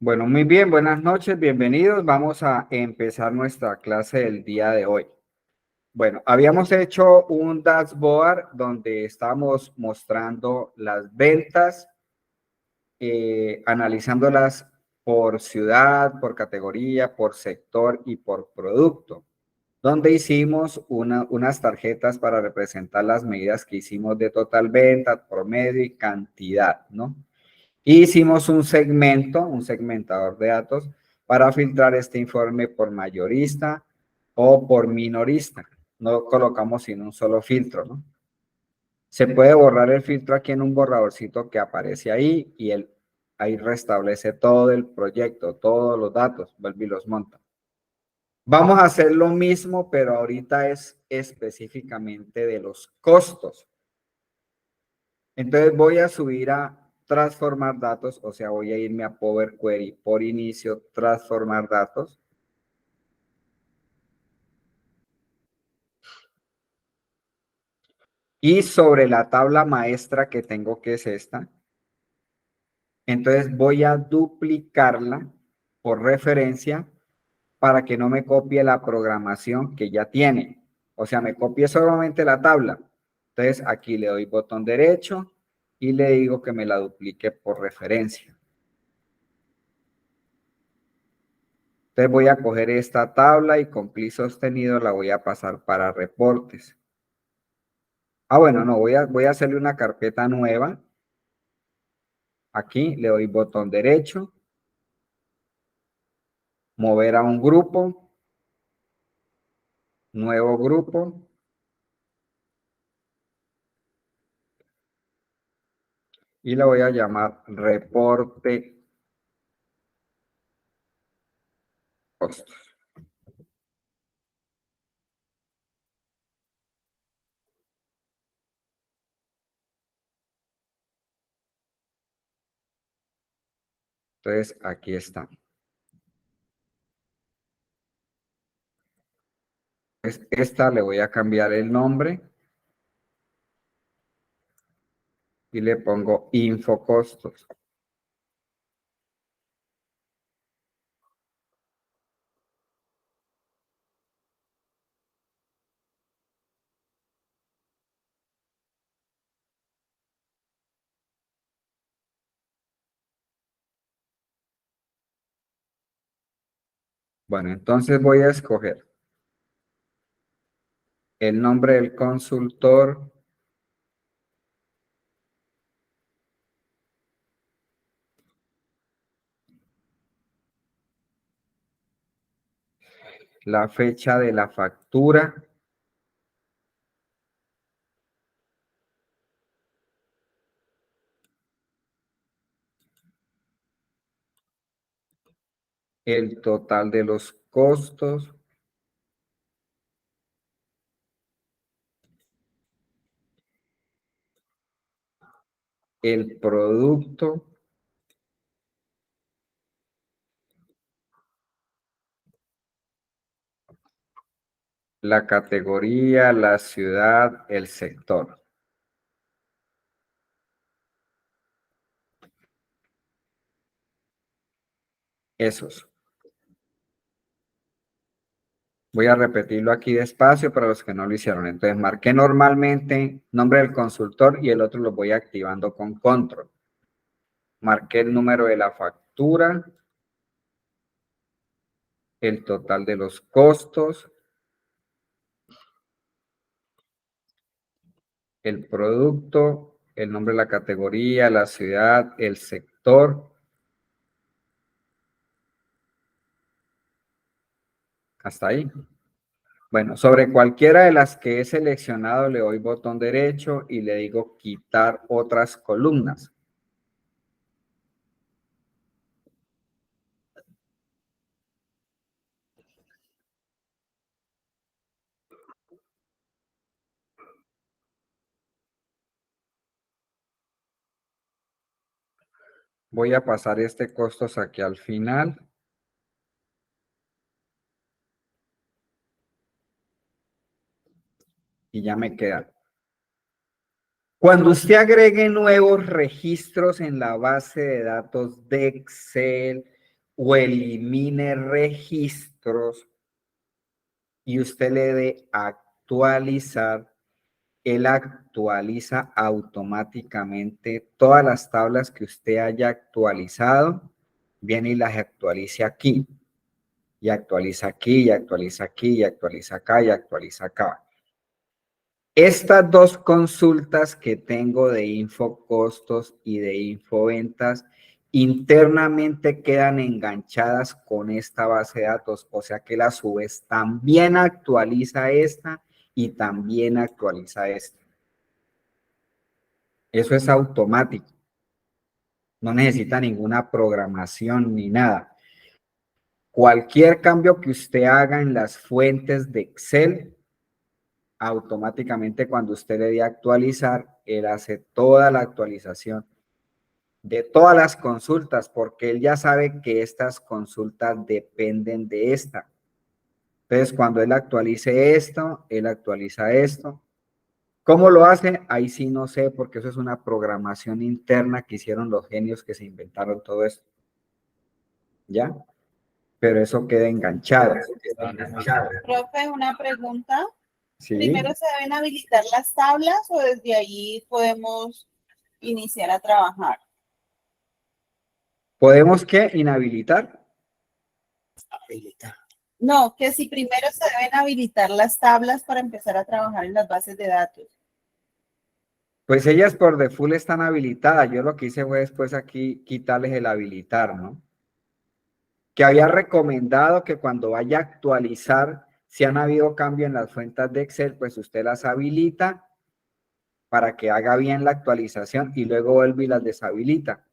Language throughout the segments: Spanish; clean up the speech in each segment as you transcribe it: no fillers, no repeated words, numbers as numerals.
Bueno, muy bien, buenas noches, bienvenidos. Vamos a empezar nuestra clase del día de hoy. Bueno, habíamos hecho un dashboard donde estábamos mostrando las ventas, analizándolas por ciudad, por categoría, por sector y por producto, donde hicimos unas tarjetas para representar las medidas que hicimos de total venta, promedio y cantidad, ¿no? Hicimos un segmentador de datos para filtrar este informe por mayorista o por minorista. No colocamos sin un solo filtro, ¿no? Se puede borrar el filtro aquí en un borradorcito que aparece ahí y ahí restablece todo el proyecto, todos los datos, vuelve y los monta. Vamos a hacer lo mismo, pero ahorita es específicamente de los costos. Entonces voy a subir a transformar datos, o sea, voy a irme a Power Query por inicio, transformar datos. Y sobre la tabla maestra que tengo, que es esta, entonces voy a duplicarla por referencia para que no me copie la programación que ya tiene. O sea, me copie solamente la tabla. Entonces aquí le doy botón derecho y le digo que me la duplique por referencia. Entonces voy a coger esta tabla y con clic sostenido la voy a pasar para reportes. Bueno, no, voy a hacerle una carpeta nueva. Aquí le doy botón derecho, mover a un grupo, nuevo grupo. Y la voy a llamar reporte costos. Entonces aquí está. Esta le voy a cambiar el nombre y le pongo info costos. Bueno, entonces voy a escoger el nombre del consultor, la fecha de la factura, el total de los costos, el producto, la categoría, la ciudad, el sector. Esos. Voy a repetirlo aquí despacio para los que no lo hicieron. Entonces marqué normalmente nombre del consultor y el otro lo voy activando con control. Marqué el número de la factura, el total de los costos, el producto, el nombre de la categoría, la ciudad, el sector. Hasta ahí. Bueno, sobre cualquiera de las que he seleccionado le doy botón derecho y le digo quitar otras columnas. Voy a pasar este costos aquí al final. Y ya me queda. Cuando usted agregue nuevos registros en la base de datos de Excel, o elimine registros y usted le dé actualizar, él actualiza automáticamente todas las tablas que usted haya actualizado, viene y las actualiza aquí, y actualiza aquí, y actualiza aquí, y actualiza acá, y actualiza acá. Estas dos consultas que tengo de infocostos y de infoventas internamente quedan enganchadas con esta base de datos, o sea que la su vez también actualiza esta y también actualiza esta. Eso es automático, no necesita ninguna programación ni nada. Cualquier cambio que usted haga en las fuentes de Excel, automáticamente cuando usted le dé actualizar, él hace toda la actualización de todas las consultas, porque él ya sabe que estas consultas dependen de esta. Entonces, cuando él actualice esto, él actualiza esto. ¿Cómo lo hace? Ahí sí no sé, porque eso es una programación interna que hicieron los genios que se inventaron todo esto. ¿Ya? Pero eso queda enganchado. Profe, una pregunta. ¿Sí? ¿Primero se deben habilitar las tablas o desde ahí podemos iniciar a trabajar? ¿Podemos qué? Inhabilitar. No, que si primero se deben habilitar las tablas para empezar a trabajar en las bases de datos. Pues ellas por default están habilitadas. Yo lo que hice fue después aquí quitarles el habilitar, ¿no? Que había recomendado que cuando vaya a actualizar, si han habido cambio en las fuentes de Excel, pues usted las habilita para que haga bien la actualización y luego vuelve y las deshabilita.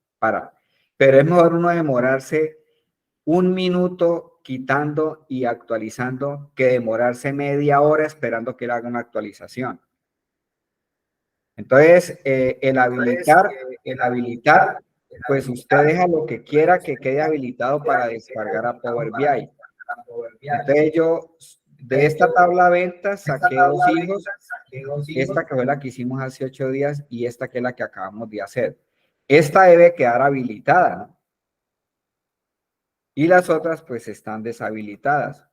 Pero es mejor uno demorarse un minuto quitando y actualizando que demorarse media hora esperando que él haga una actualización. Entonces, el habilitar, pues usted deja lo que quiera que quede habilitado para descargar a Power BI. Entonces yo de esta tabla de ventas saqué dos hijos, esta que fue la que hicimos hace 8 días y esta que es la que acabamos de hacer. Esta debe quedar habilitada, ¿no? Y las otras pues están deshabilitadas.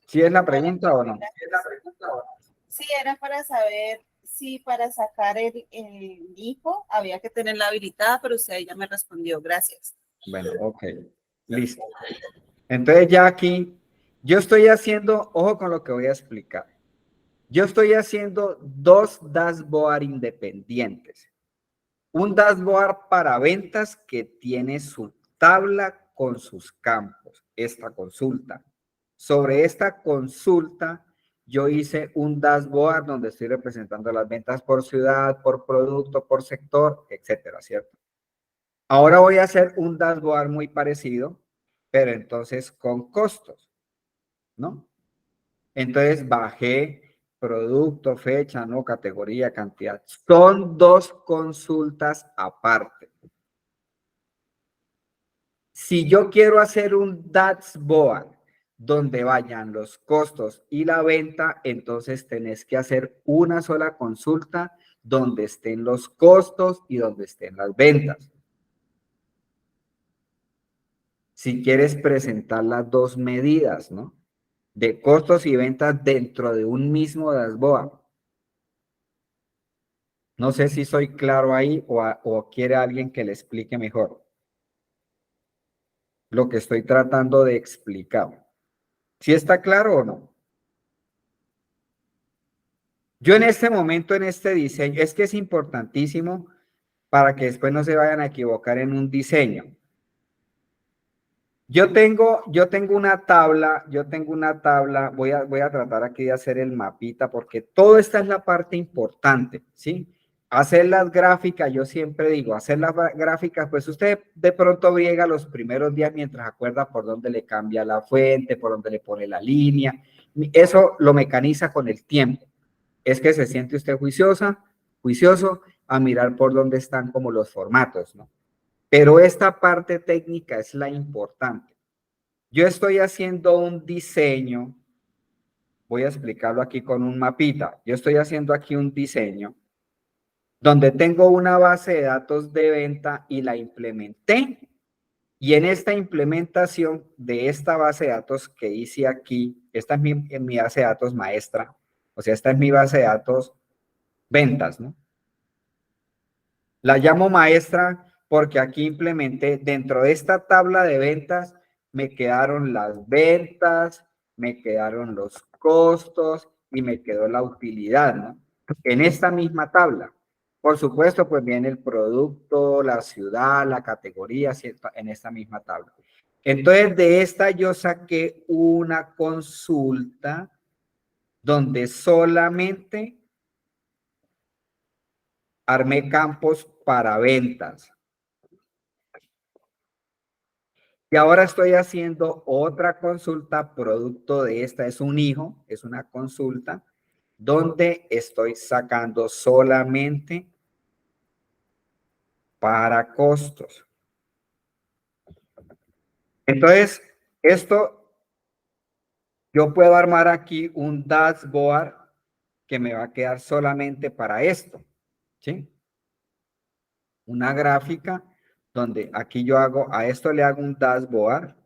¿Sí es la pregunta o no? Sí, era para saber si para sacar el hijo había que tenerla habilitada, pero usted ya me respondió. Gracias. Bueno, ok. Listo. Entonces ya aquí, yo estoy haciendo, ojo con lo que voy a explicar. Yo estoy haciendo dos dashboard independientes. Un dashboard para ventas que tiene su tabla con sus campos, esta consulta. Sobre esta consulta, yo hice un dashboard donde estoy representando las ventas por ciudad, por producto, por sector, etcétera, ¿cierto? Ahora voy a hacer un dashboard muy parecido, pero entonces con costos, ¿no? Entonces bajé producto, fecha, no categoría, cantidad. Son dos consultas aparte. Si yo quiero hacer un dashboard donde vayan los costos y la venta, entonces tenés que hacer una sola consulta donde estén los costos y donde estén las ventas. Si quieres presentar las dos medidas, ¿no? De costos y ventas dentro de un mismo dashboard. No sé si soy claro ahí o quiere alguien que le explique mejor lo que estoy tratando de explicar. ¿Sí está claro o no? Yo en este momento, en este diseño, es que es importantísimo para que después no se vayan a equivocar en un diseño. Yo tengo una tabla, voy a tratar aquí de hacer el mapita porque todo esta es la parte importante, ¿sí? Hacer las gráficas, yo siempre digo, hacer las gráficas, pues usted de pronto briega los primeros días mientras acuerda por dónde le cambia la fuente, por dónde le pone la línea, eso lo mecaniza con el tiempo. Es que se siente usted juicioso a mirar por dónde están como los formatos, ¿no? Pero esta parte técnica es la importante. Yo estoy haciendo un diseño, voy a explicarlo aquí con un mapita. Yo estoy haciendo aquí un diseño donde tengo una base de datos de venta y la implementé. Y en esta implementación de esta base de datos que hice aquí, esta es mi base de datos maestra, o sea, esta es mi base de datos ventas, ¿no? La llamo maestra porque aquí implementé dentro de esta tabla de ventas, me quedaron las ventas, me quedaron los costos y me quedó la utilidad, ¿no? En esta misma tabla. Por supuesto, pues viene el producto, la ciudad, la categoría, ¿cierto? En esta misma tabla. Entonces, de esta yo saqué una consulta donde solamente armé campos para ventas. Y ahora estoy haciendo otra consulta producto de esta, es un hijo, es una consulta donde estoy sacando solamente para costos. Entonces, esto, yo puedo armar aquí un dashboard que me va a quedar solamente para esto, ¿sí? Una gráfica donde aquí yo hago, a esto le hago un dashboard.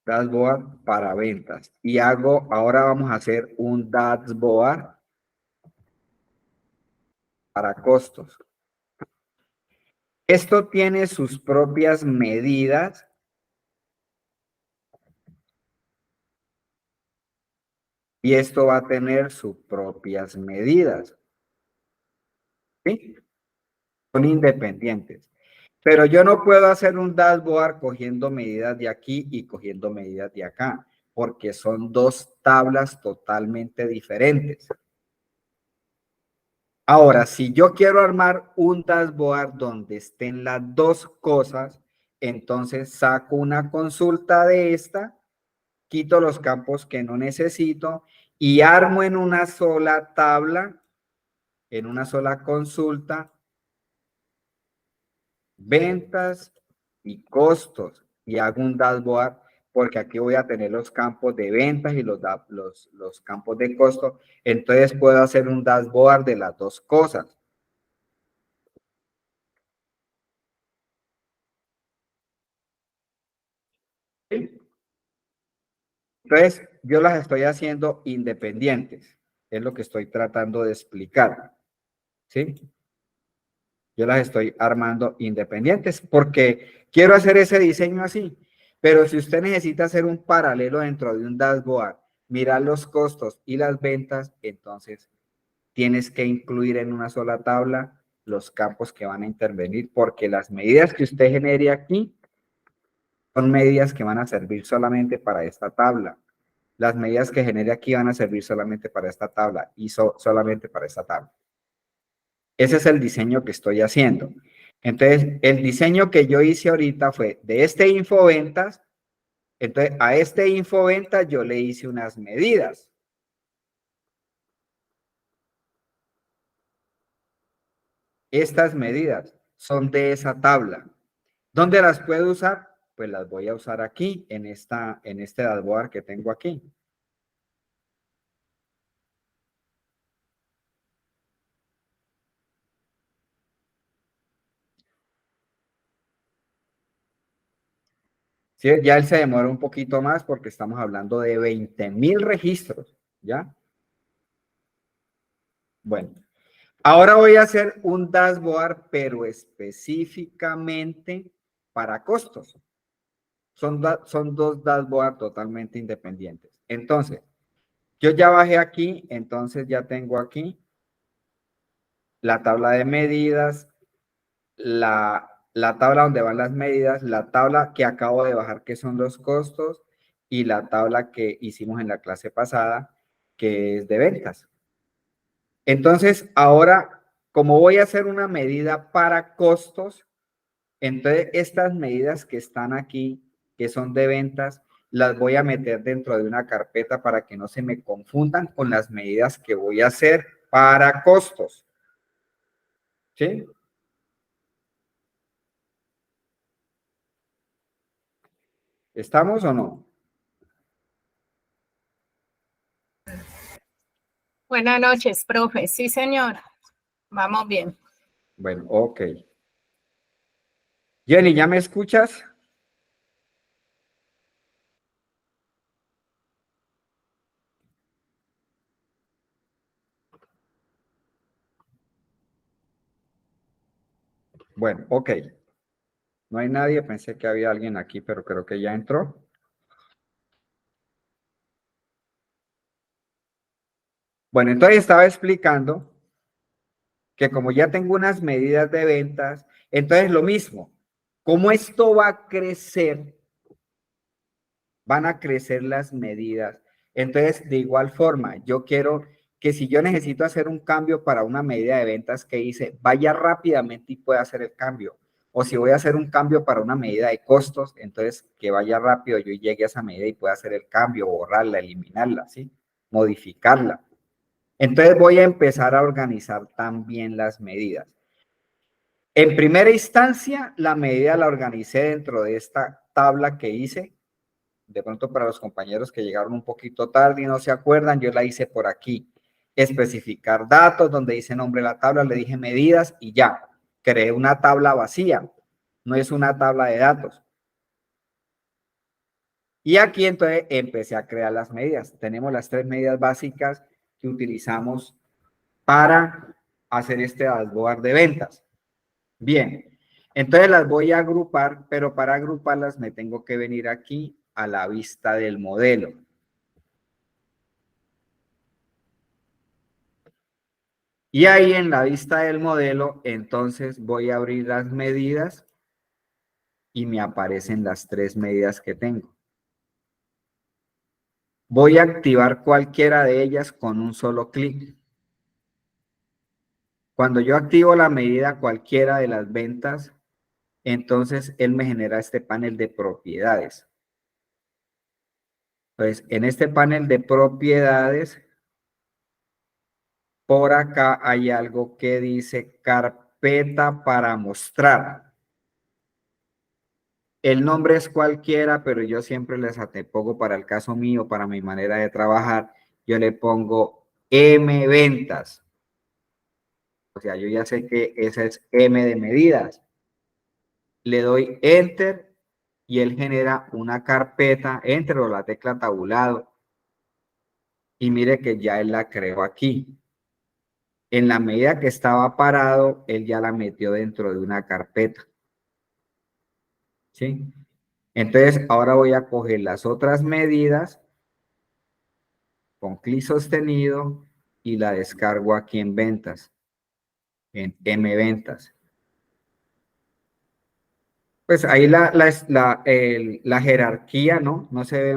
Dashboard para ventas. Y hago, ahora vamos a hacer un dashboard para costos. Esto tiene sus propias medidas y esto va a tener sus propias medidas. ¿Sí? Son independientes. Pero yo no puedo hacer un dashboard cogiendo medidas de aquí y cogiendo medidas de acá, porque son dos tablas totalmente diferentes. Ahora, si yo quiero armar un dashboard donde estén las dos cosas, entonces saco una consulta de esta, quito los campos que no necesito y armo en una sola tabla, en una sola consulta, ventas y costos. Y hago un dashboard porque aquí voy a tener los campos de ventas y los campos de costo. Entonces puedo hacer un dashboard de las dos cosas. ¿Sí? Entonces, yo las estoy haciendo independientes. Es lo que estoy tratando de explicar. ¿Sí? Yo las estoy armando independientes porque quiero hacer ese diseño así. Pero si usted necesita hacer un paralelo dentro de un dashboard, mirar los costos y las ventas, entonces tienes que incluir en una sola tabla los campos que van a intervenir porque las medidas que usted genere aquí son medidas que van a servir solamente para esta tabla. Las medidas que genere aquí van a servir solamente para esta tabla y solamente para esta tabla. Ese es el diseño que estoy haciendo. Entonces, el diseño que yo hice ahorita fue de este infoventas. Entonces, a este infoventas yo le hice unas medidas. Estas medidas son de esa tabla. ¿Dónde las puedo usar? Pues las voy a usar aquí, en este dashboard que tengo aquí. ¿Sí? Ya él se demora un poquito más porque estamos hablando de 20,000 registros, ¿ya? Bueno, ahora voy a hacer un dashboard, pero específicamente para costos. Son dos dashboards totalmente independientes. Entonces, yo ya bajé aquí, entonces ya tengo aquí la tabla de medidas, la tabla donde van las medidas, la tabla que acabo de bajar, que son los costos, y la tabla que hicimos en la clase pasada, que es de ventas. Entonces, ahora, como voy a hacer una medida para costos, entonces estas medidas que están aquí, que son de ventas, las voy a meter dentro de una carpeta para que no se me confundan con las medidas que voy a hacer para costos. ¿Sí? ¿Estamos o no? Buenas noches, profe. Sí, señora. Vamos bien. Bueno, ok. Jenny, ¿ya me escuchas? Bueno, ok. No hay nadie, pensé que había alguien aquí, pero creo que ya entró. Bueno, entonces estaba explicando que como ya tengo unas medidas de ventas, entonces lo mismo, como esto va a crecer, van a crecer las medidas. Entonces, de igual forma, yo quiero que si yo necesito hacer un cambio para una medida de ventas que hice, vaya rápidamente y pueda hacer el cambio. O si voy a hacer un cambio para una medida de costos, entonces que vaya rápido, yo llegue a esa medida y pueda hacer el cambio, borrarla, eliminarla, ¿sí? Modificarla. Entonces voy a empezar a organizar también las medidas. En primera instancia, la medida la organicé dentro de esta tabla que hice. De pronto para los compañeros que llegaron un poquito tarde y no se acuerdan, yo la hice por aquí. Especificar datos, donde dice nombre de la tabla, le dije medidas y ya. Creé una tabla vacía, no es una tabla de datos. Y aquí entonces empecé a crear las medidas. Tenemos las 3 medidas básicas que utilizamos para hacer este dashboard de ventas. Bien, entonces las voy a agrupar, pero para agruparlas me tengo que venir aquí a la vista del modelo. Y ahí en la vista del modelo, entonces voy a abrir las medidas y me aparecen las 3 medidas que tengo. Voy a activar cualquiera de ellas con un solo clic. Cuando yo activo la medida cualquiera de las ventas, entonces él me genera este panel de propiedades. Entonces, en este panel de propiedades, por acá hay algo que dice carpeta para mostrar. El nombre es cualquiera, pero yo siempre les pongo para el caso mío, para mi manera de trabajar, yo le pongo M ventas. O sea, yo ya sé que esa es M de medidas. Le doy Enter y él genera una carpeta, Enter o la tecla tabulado. Y mire que ya él la creó aquí. En la medida que estaba parado, él ya la metió dentro de una carpeta. ¿Sí? Entonces, ahora voy a coger las otras medidas con clic sostenido y la descargo aquí en ventas, en M ventas. Pues ahí la jerarquía, ¿no? No se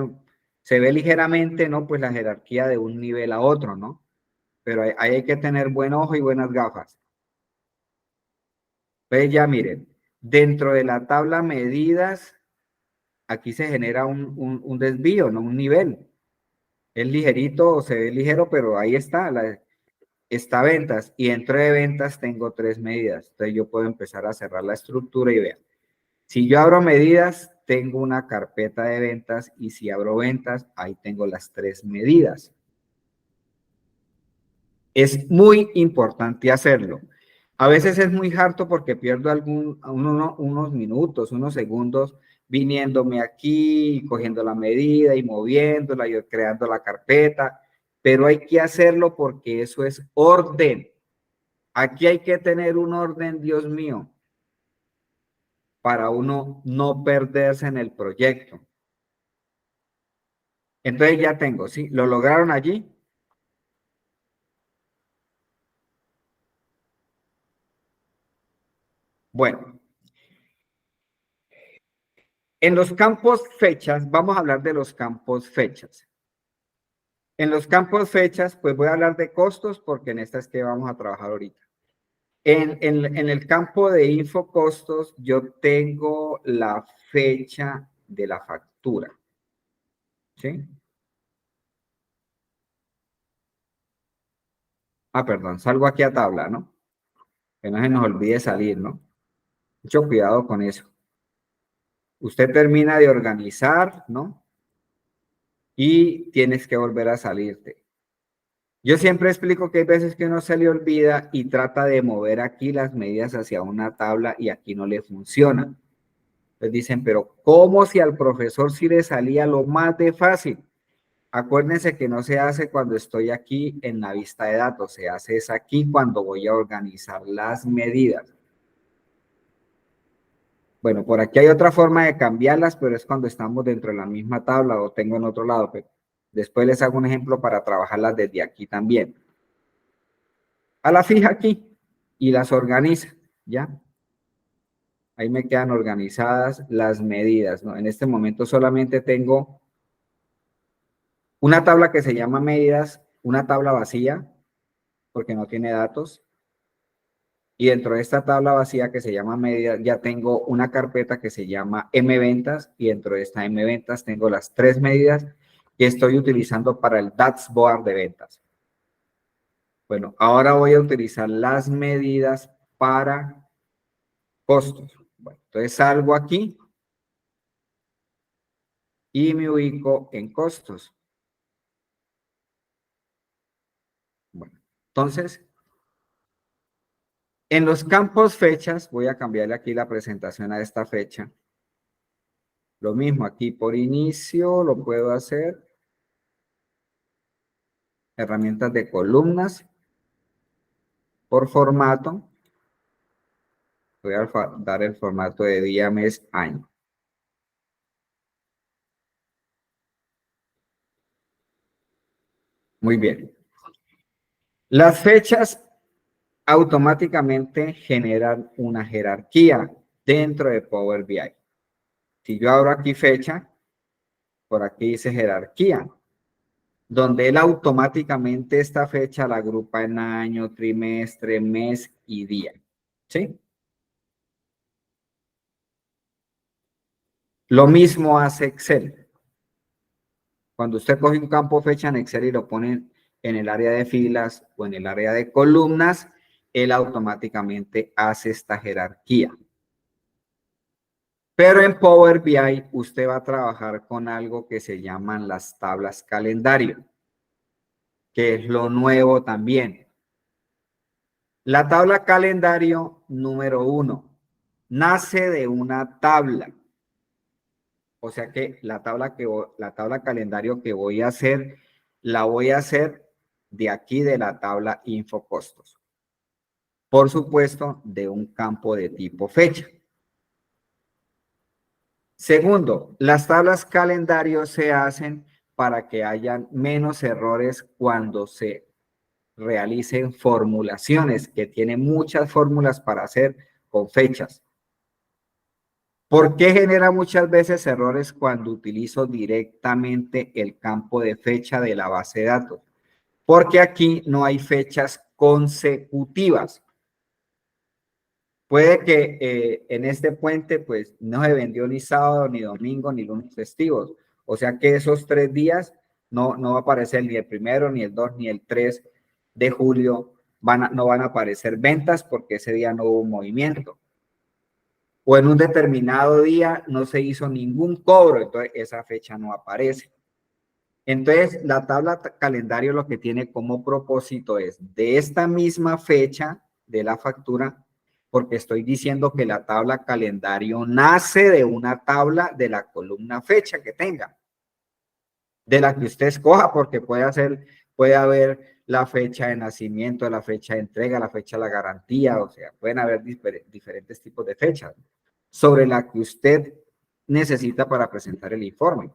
ve ligeramente, ¿no? Pues la jerarquía de un nivel a otro, ¿no? Pero ahí hay que tener buen ojo y buenas gafas. Pues ya miren, dentro de la tabla medidas, aquí se genera un desvío, ¿no? Un nivel. Es ligerito, se ve ligero, pero ahí está ventas. Y dentro de ventas tengo 3 medidas. Entonces yo puedo empezar a cerrar la estructura y vean. Si yo abro medidas, tengo una carpeta de ventas y si abro ventas, ahí tengo las 3 medidas. Es muy importante hacerlo. A veces es muy harto porque pierdo unos minutos, unos segundos viniéndome aquí, cogiendo la medida y moviéndola y creando la carpeta, pero hay que hacerlo porque eso es orden. Aquí hay que tener un orden, Dios mío, para uno no perderse en el proyecto. Entonces ya tengo, ¿sí? ¿Lo lograron allí? Bueno, en los campos fechas, vamos a hablar de los campos fechas. En los campos fechas, pues voy a hablar de costos porque en esta es que vamos a trabajar ahorita. En el campo de info costos, yo tengo la fecha de la factura. ¿Sí? Ah, perdón, salgo aquí a tabla, ¿no? Que no se nos olvide salir, ¿no? Mucho cuidado con eso. Usted termina de organizar, ¿no? Y tienes que volver a salirte. Yo siempre explico que hay veces que uno se le olvida y trata de mover aquí las medidas hacia una tabla y aquí no le funciona. Entonces dicen, pero ¿cómo si al profesor sí le salía lo más de fácil? Acuérdense que no se hace cuando estoy aquí en la vista de datos, se hace es aquí cuando voy a organizar las medidas. Bueno, por aquí hay otra forma de cambiarlas, pero es cuando estamos dentro de la misma tabla o tengo en otro lado. Pero después les hago un ejemplo para trabajarlas desde aquí también. A la fija aquí y las organiza, ¿ya? Ahí me quedan organizadas las medidas, ¿no? En este momento solamente tengo una tabla que se llama medidas, una tabla vacía, porque no tiene datos. Y dentro de esta tabla vacía que se llama medidas, ya tengo una carpeta que se llama mventas y dentro de esta mventas tengo las 3 medidas que estoy utilizando para el dashboard de ventas. Bueno, ahora voy a utilizar las medidas para costos. Bueno, entonces salgo aquí y me ubico en costos. Bueno, entonces, en los campos fechas, voy a cambiarle aquí la presentación a esta fecha. Lo mismo aquí por inicio, lo puedo hacer. Herramientas de columnas. Por formato, voy a dar el formato de día, mes, año. Muy bien. Las fechas automáticamente generan una jerarquía dentro de Power BI. Si yo abro aquí fecha, por aquí dice jerarquía, donde él automáticamente esta fecha la agrupa en año, trimestre, mes y día. ¿Sí? Lo mismo hace Excel. Cuando usted coge un campo fecha en Excel y lo pone en el área de filas o en el área de columnas, él automáticamente hace esta jerarquía. Pero en Power BI usted va a trabajar con algo que se llaman las tablas calendario, que es lo nuevo también. La tabla calendario número 1 nace de una tabla. O sea que la tabla calendario que voy a hacer, la voy a hacer de aquí de la tabla info costos. Por supuesto, de un campo de tipo fecha. Segundo, las tablas calendario se hacen para que hayan menos errores cuando se realicen formulaciones, que tienen muchas fórmulas para hacer con fechas. ¿Por qué genera muchas veces errores cuando utilizo directamente el campo de fecha de la base de datos? Porque aquí no hay fechas consecutivas. Puede que en este puente pues no se vendió ni sábado, ni domingo, ni lunes festivos. O sea que esos 3 días no va a aparecer ni el 1, ni el 2, ni el 3 de julio. No van a aparecer ventas porque ese día no hubo movimiento. O en un determinado día no se hizo ningún cobro, entonces esa fecha no aparece. Entonces, la tabla calendario lo que tiene como propósito es de esta misma fecha de la factura, porque estoy diciendo que la tabla calendario nace de una tabla de la columna fecha que tenga, de la que usted escoja, porque puede haber la fecha de nacimiento, la fecha de entrega, la fecha de la garantía, o sea, pueden haber diferentes tipos de fechas sobre la que usted necesita para presentar el informe.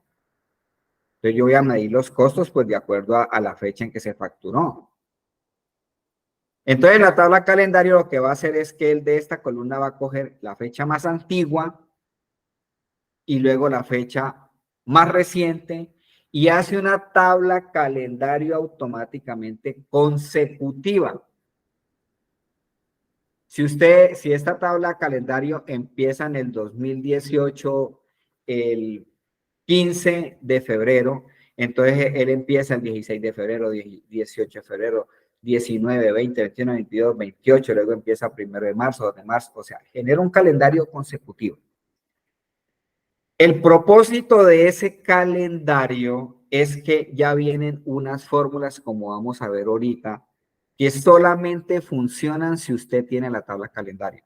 Entonces yo voy a medir los costos pues de acuerdo a la fecha en que se facturó. Entonces la tabla calendario lo que va a hacer es que él de esta columna va a coger la fecha más antigua y luego la fecha más reciente y hace una tabla calendario automáticamente consecutiva. Si esta tabla calendario empieza en el 2018, el 15 de febrero, entonces él empieza el 16 de febrero, 18 de febrero, 19, 20, 21, 22, 28, luego empieza 1 de marzo, 2 de marzo, o sea, genera un calendario consecutivo. El propósito de ese calendario es que ya vienen unas fórmulas, como vamos a ver ahorita, que solamente funcionan si usted tiene la tabla calendario.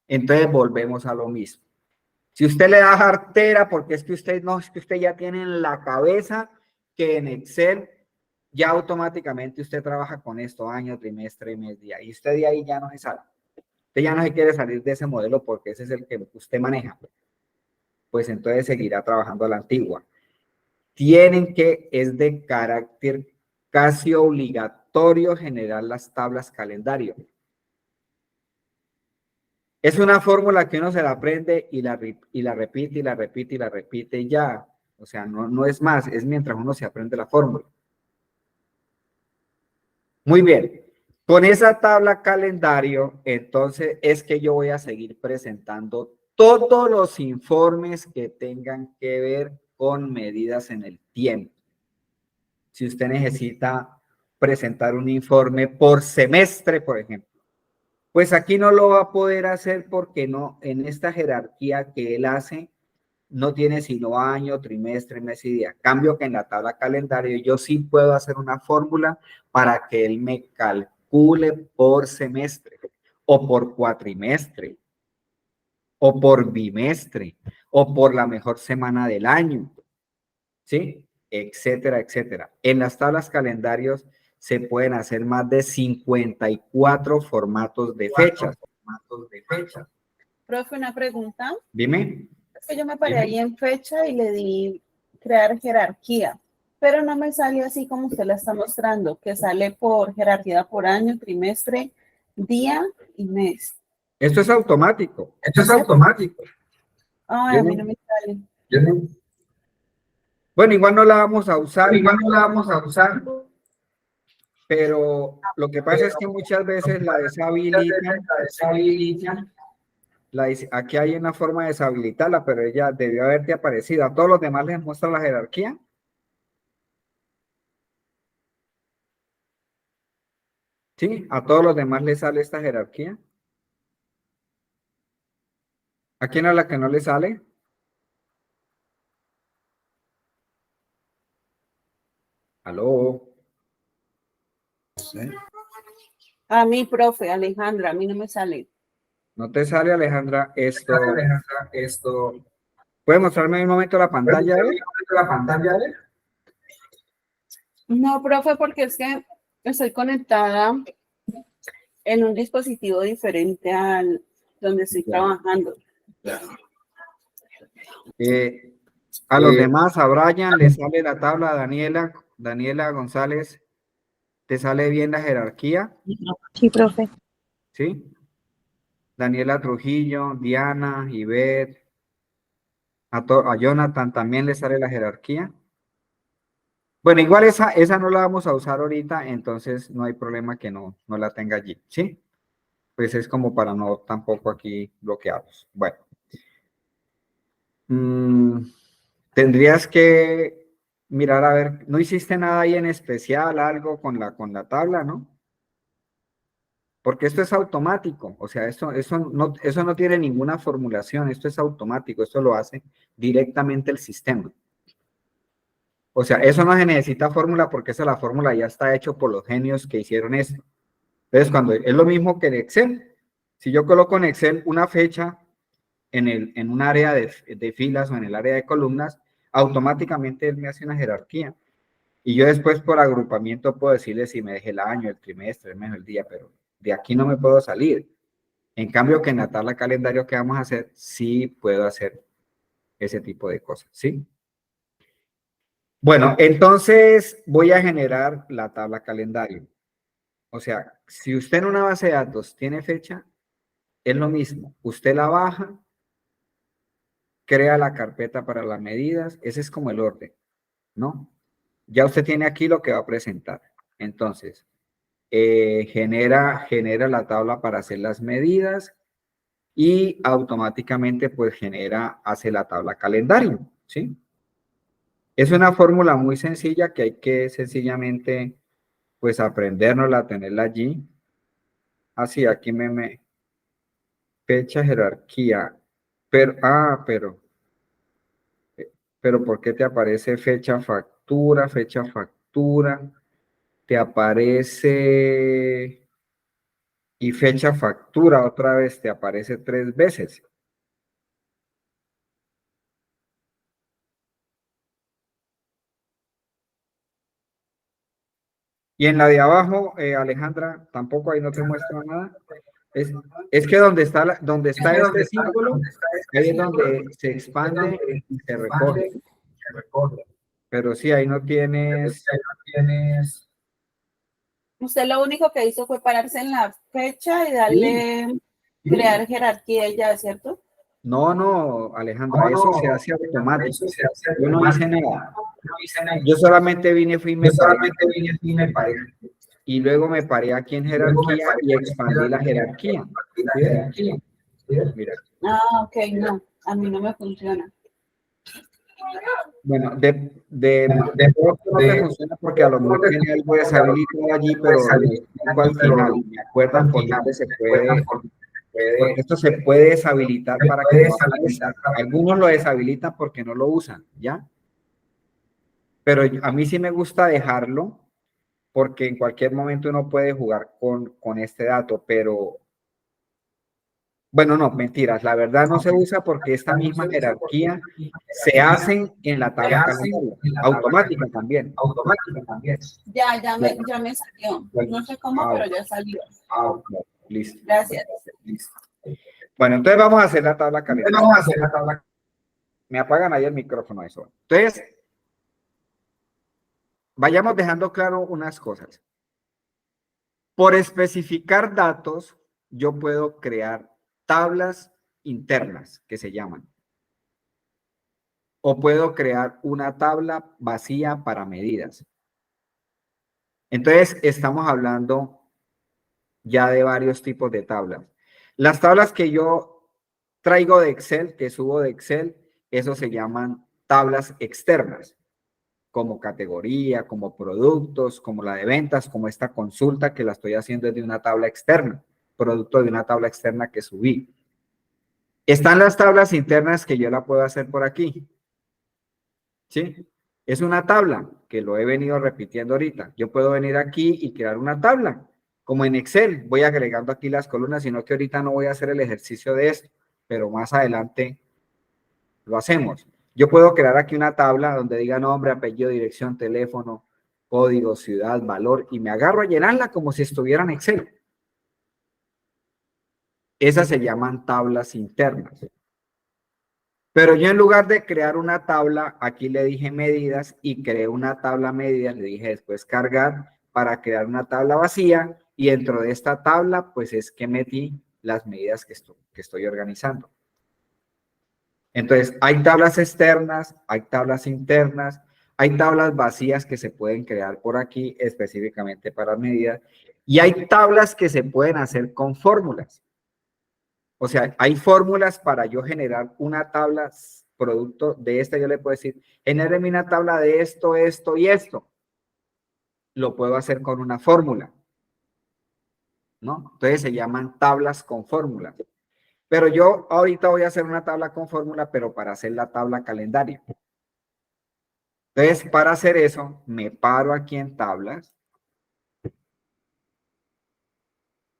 Entonces volvemos a lo mismo. Si usted le da jartera, porque es que usted no, es que usted ya tiene en la cabeza que en Excel ya automáticamente usted trabaja con esto, año, trimestre, mes, día, y usted de ahí ya no se sale. Usted ya no se quiere salir de ese modelo porque ese es el que usted maneja. Pues entonces seguirá trabajando a la antigua. Tienen que, es de carácter casi obligatorio generar las tablas calendario. Es una fórmula que uno se la aprende y la repite y la repite y la repite y ya. O sea, no es más, es mientras uno se aprende la fórmula. Muy bien. Con esa tabla calendario, entonces es que yo voy a seguir presentando todos los informes que tengan que ver con medidas en el tiempo. Si usted necesita presentar un informe por semestre, por ejemplo, pues aquí no lo va a poder hacer porque no, en esta jerarquía que él hace, no tiene sino año, trimestre, mes y día. Cambio que en la tabla calendario yo sí puedo hacer una fórmula para que él me calcule por semestre o por cuatrimestre o por bimestre o por la mejor semana del año, ¿sí? Etcétera, etcétera. En las tablas calendarios se pueden hacer más de 54 formatos de fechas. Profe, una pregunta. Dime. Es que yo me paré ahí en fecha y le di crear jerarquía, pero no me sale así como usted la está mostrando, que sale por jerarquía por año, trimestre, día y mes. Esto es automático. Ay, a mí no me sale. Bueno, igual no la vamos a usar, pero lo que pasa es que muchas veces la deshabilitan. Aquí hay una forma de deshabilitarla, pero ella debió haberte aparecido. ¿A todos los demás les muestra la jerarquía? ¿Sí? ¿A todos los demás les sale esta jerarquía? ¿A quién a la que no le sale? ¿Aló? ¿Eh? A mí, profe, Alejandra, a mí no me sale. ¿No te sale, Alejandra? Esto. ¿Puede mostrarme un momento la pantalla? No, profe, porque es que estoy conectada en un dispositivo diferente al donde estoy trabajando. A los demás, a Brian le sale la tabla, a Daniela González, ¿te sale bien la jerarquía? Sí, profe. ¿Sí? Daniela Trujillo, Diana, Ivette, a Jonathan también le sale la jerarquía. Bueno, igual esa no la vamos a usar ahorita, entonces no hay problema que no la tenga allí, ¿sí? Pues es como para no tampoco aquí bloqueados. Bueno. Tendrías que mirar a ver, no hiciste nada ahí en especial, algo con la tabla, ¿no? Porque esto es automático, o sea, eso no tiene ninguna formulación, esto es automático, esto lo hace directamente el sistema. O sea, eso no se necesita fórmula porque la fórmula ya está hecho por los genios que hicieron esto. Entonces, cuando es lo mismo que en Excel, si yo coloco en Excel una fecha en un área de filas o en el área de columnas, automáticamente él me hace una jerarquía. Y yo después por agrupamiento puedo decirle si me dejé el año, el trimestre, el mes, el día, pero de aquí no me puedo salir. En cambio que en la tabla calendario que vamos a hacer, sí puedo hacer ese tipo de cosas, ¿sí? Bueno, entonces voy a generar la tabla calendario. O sea, si usted en una base de datos tiene fecha, es lo mismo. Usted la baja, crea la carpeta para las medidas, ese es como el orden, ¿no? Ya usted tiene aquí lo que va a presentar. Entonces, genera la tabla para hacer las medidas y automáticamente pues hace la tabla calendario, ¿sí? Es una fórmula muy sencilla que hay que sencillamente pues aprendérnosla, tenerla allí. Así, aquí fecha, jerarquía, pero pero ¿por qué te aparece fecha factura, fecha factura? Te aparece y fecha factura otra vez, te aparece 3 veces. Y en la de abajo, Alejandra, tampoco ahí no te muestra nada. Es que donde está, donde está este símbolo, ahí es donde se expande y se recoge. Pero sí, ahí no tienes. Usted lo único que hizo fue pararse en la fecha y darle crear jerarquía y ya, ¿cierto? No, Alejandra, eso se hace automático. Yo no hice nada. Yo solamente vine, fui y me paré. Y luego me paré aquí en jerarquía y expandí la jerarquía. ¿Sí? Mira. Ah, ok, no, a mí no me funciona. Bueno, no te funciona porque a lo mejor tiene algo deshabilitado allí, pero lo explico al final. ¿Me acuerdan por dónde se puede? Porque esto se puede deshabilitar para que no aparezca. Algunos lo deshabilitan porque no lo usan, ¿ya? Pero a mí sí me gusta dejarlo porque en cualquier momento uno puede jugar con este dato, pero bueno, no, mentiras, la verdad no se usa porque esta misma jerarquía se hace en la tabla calendario, automática también. Ya me salió. No sé cómo, pero ya salió. Listo. Gracias. Bueno, entonces vamos a hacer la tabla calendario. Me apagan ahí el micrófono, eso. Entonces, vayamos dejando claro unas cosas. Por especificar datos, yo puedo crear tablas internas, que se llaman. O puedo crear una tabla vacía para medidas. Entonces, estamos hablando ya de varios tipos de tablas. Las tablas que yo traigo de Excel, que subo de Excel, eso se llaman tablas externas, como categoría, como productos, como la de ventas, como esta consulta que la estoy haciendo desde una tabla externa, producto de una tabla externa que subí. Están las tablas internas que yo la puedo hacer por aquí. ¿Sí? Es una tabla que lo he venido repitiendo ahorita. Yo puedo venir aquí y crear una tabla, como en Excel. Voy agregando aquí las columnas, sino que ahorita no voy a hacer el ejercicio de esto, pero más adelante lo hacemos. Yo puedo crear aquí una tabla donde diga nombre, apellido, dirección, teléfono, código, ciudad, valor, y me agarro a llenarla como si estuviera en Excel. Esas se llaman tablas internas. Pero yo en lugar de crear una tabla, aquí le dije medidas y creé una tabla medidas, le dije después cargar para crear una tabla vacía y dentro de esta tabla pues es que metí las medidas que estoy organizando. Entonces hay tablas externas, hay tablas internas, hay tablas vacías que se pueden crear por aquí específicamente para medidas y hay tablas que se pueden hacer con fórmulas. O sea, hay fórmulas para yo generar una tabla producto de esta. Yo le puedo decir, genéreme una tabla de esto, esto y esto. Lo puedo hacer con una fórmula, ¿no? Entonces se llaman tablas con fórmulas. Pero yo ahorita voy a hacer una tabla con fórmula, pero para hacer la tabla calendario. Entonces, para hacer eso, me paro aquí en tablas.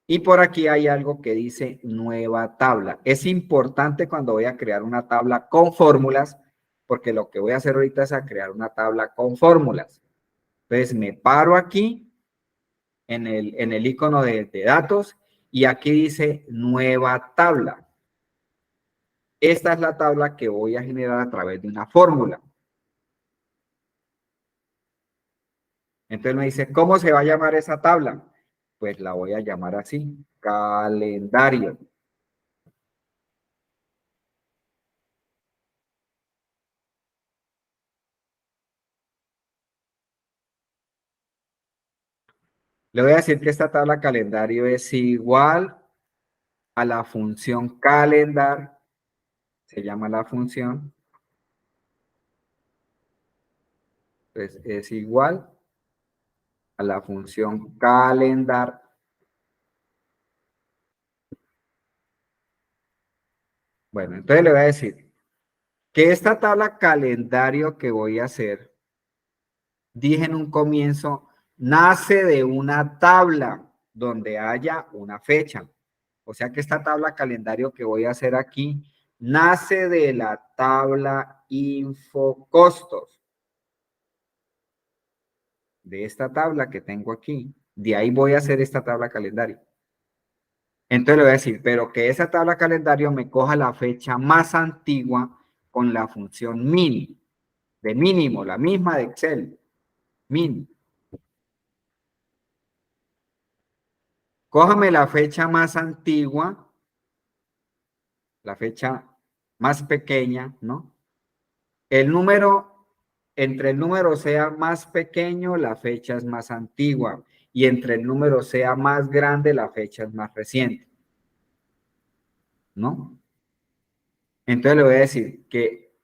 Y por aquí hay algo que dice nueva tabla. Es importante cuando voy a crear una tabla con fórmulas, porque lo que voy a hacer ahorita es a crear una tabla con fórmulas. Entonces me paro aquí en el icono de datos y aquí dice nueva tabla. Esta es la tabla que voy a generar a través de una fórmula. Entonces me dice, ¿cómo se va a llamar esa tabla? Pues la voy a llamar así, calendario. Le voy a decir que esta tabla calendario es igual a la función calendar, se llama la función, pues es igual a la función calendar. Bueno, entonces le voy a decir, que esta tabla calendario que voy a hacer, dije en un comienzo, nace de una tabla donde haya una fecha. O sea que esta tabla calendario que voy a hacer aquí nace de la tabla infocostos. De esta tabla que tengo aquí. De ahí voy a hacer esta tabla calendario. Entonces le voy a decir, pero que esa tabla calendario me coja la fecha más antigua con la función min, de mínimo, la misma de Excel, min. Cójame la fecha más antigua, la fecha más pequeña, ¿no? El número, entre el número sea más pequeño, la fecha es más antigua. Y entre el número sea más grande, la fecha es más reciente. ¿No? Entonces le voy a decir que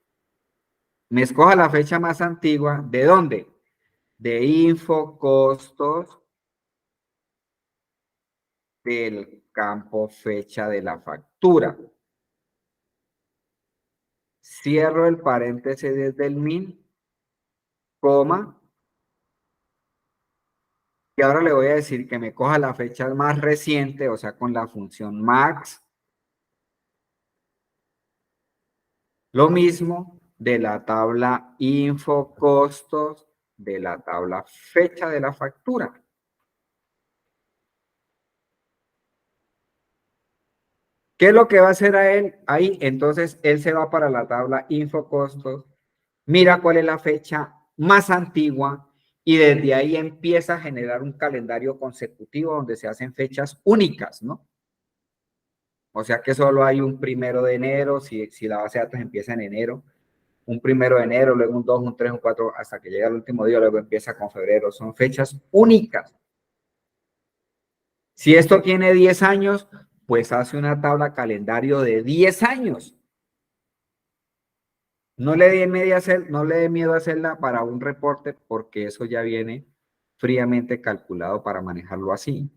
me escoja la fecha más antigua. ¿De dónde? De infocostos del campo fecha de la factura. Cierro el paréntesis desde el min, coma. Y ahora le voy a decir que me coja la fecha más reciente, o sea, con la función max. Lo mismo de la tabla infocostos de la tabla fecha de la factura. ¿Qué es lo que va a hacer a él ahí? Entonces, él se va para la tabla infocostos, mira cuál es la fecha más antigua y desde ahí empieza a generar un calendario consecutivo donde se hacen fechas únicas, ¿no? O sea que solo hay un 1 de enero, si la base de datos empieza en enero, un 1 de enero, luego un 2, un 3, un 4, hasta que llega el último día, luego empieza con febrero. Son fechas únicas. Si esto tiene 10 años, pues hace una tabla calendario de 10 años. No le dé miedo hacerla para un reporte porque eso ya viene fríamente calculado para manejarlo así.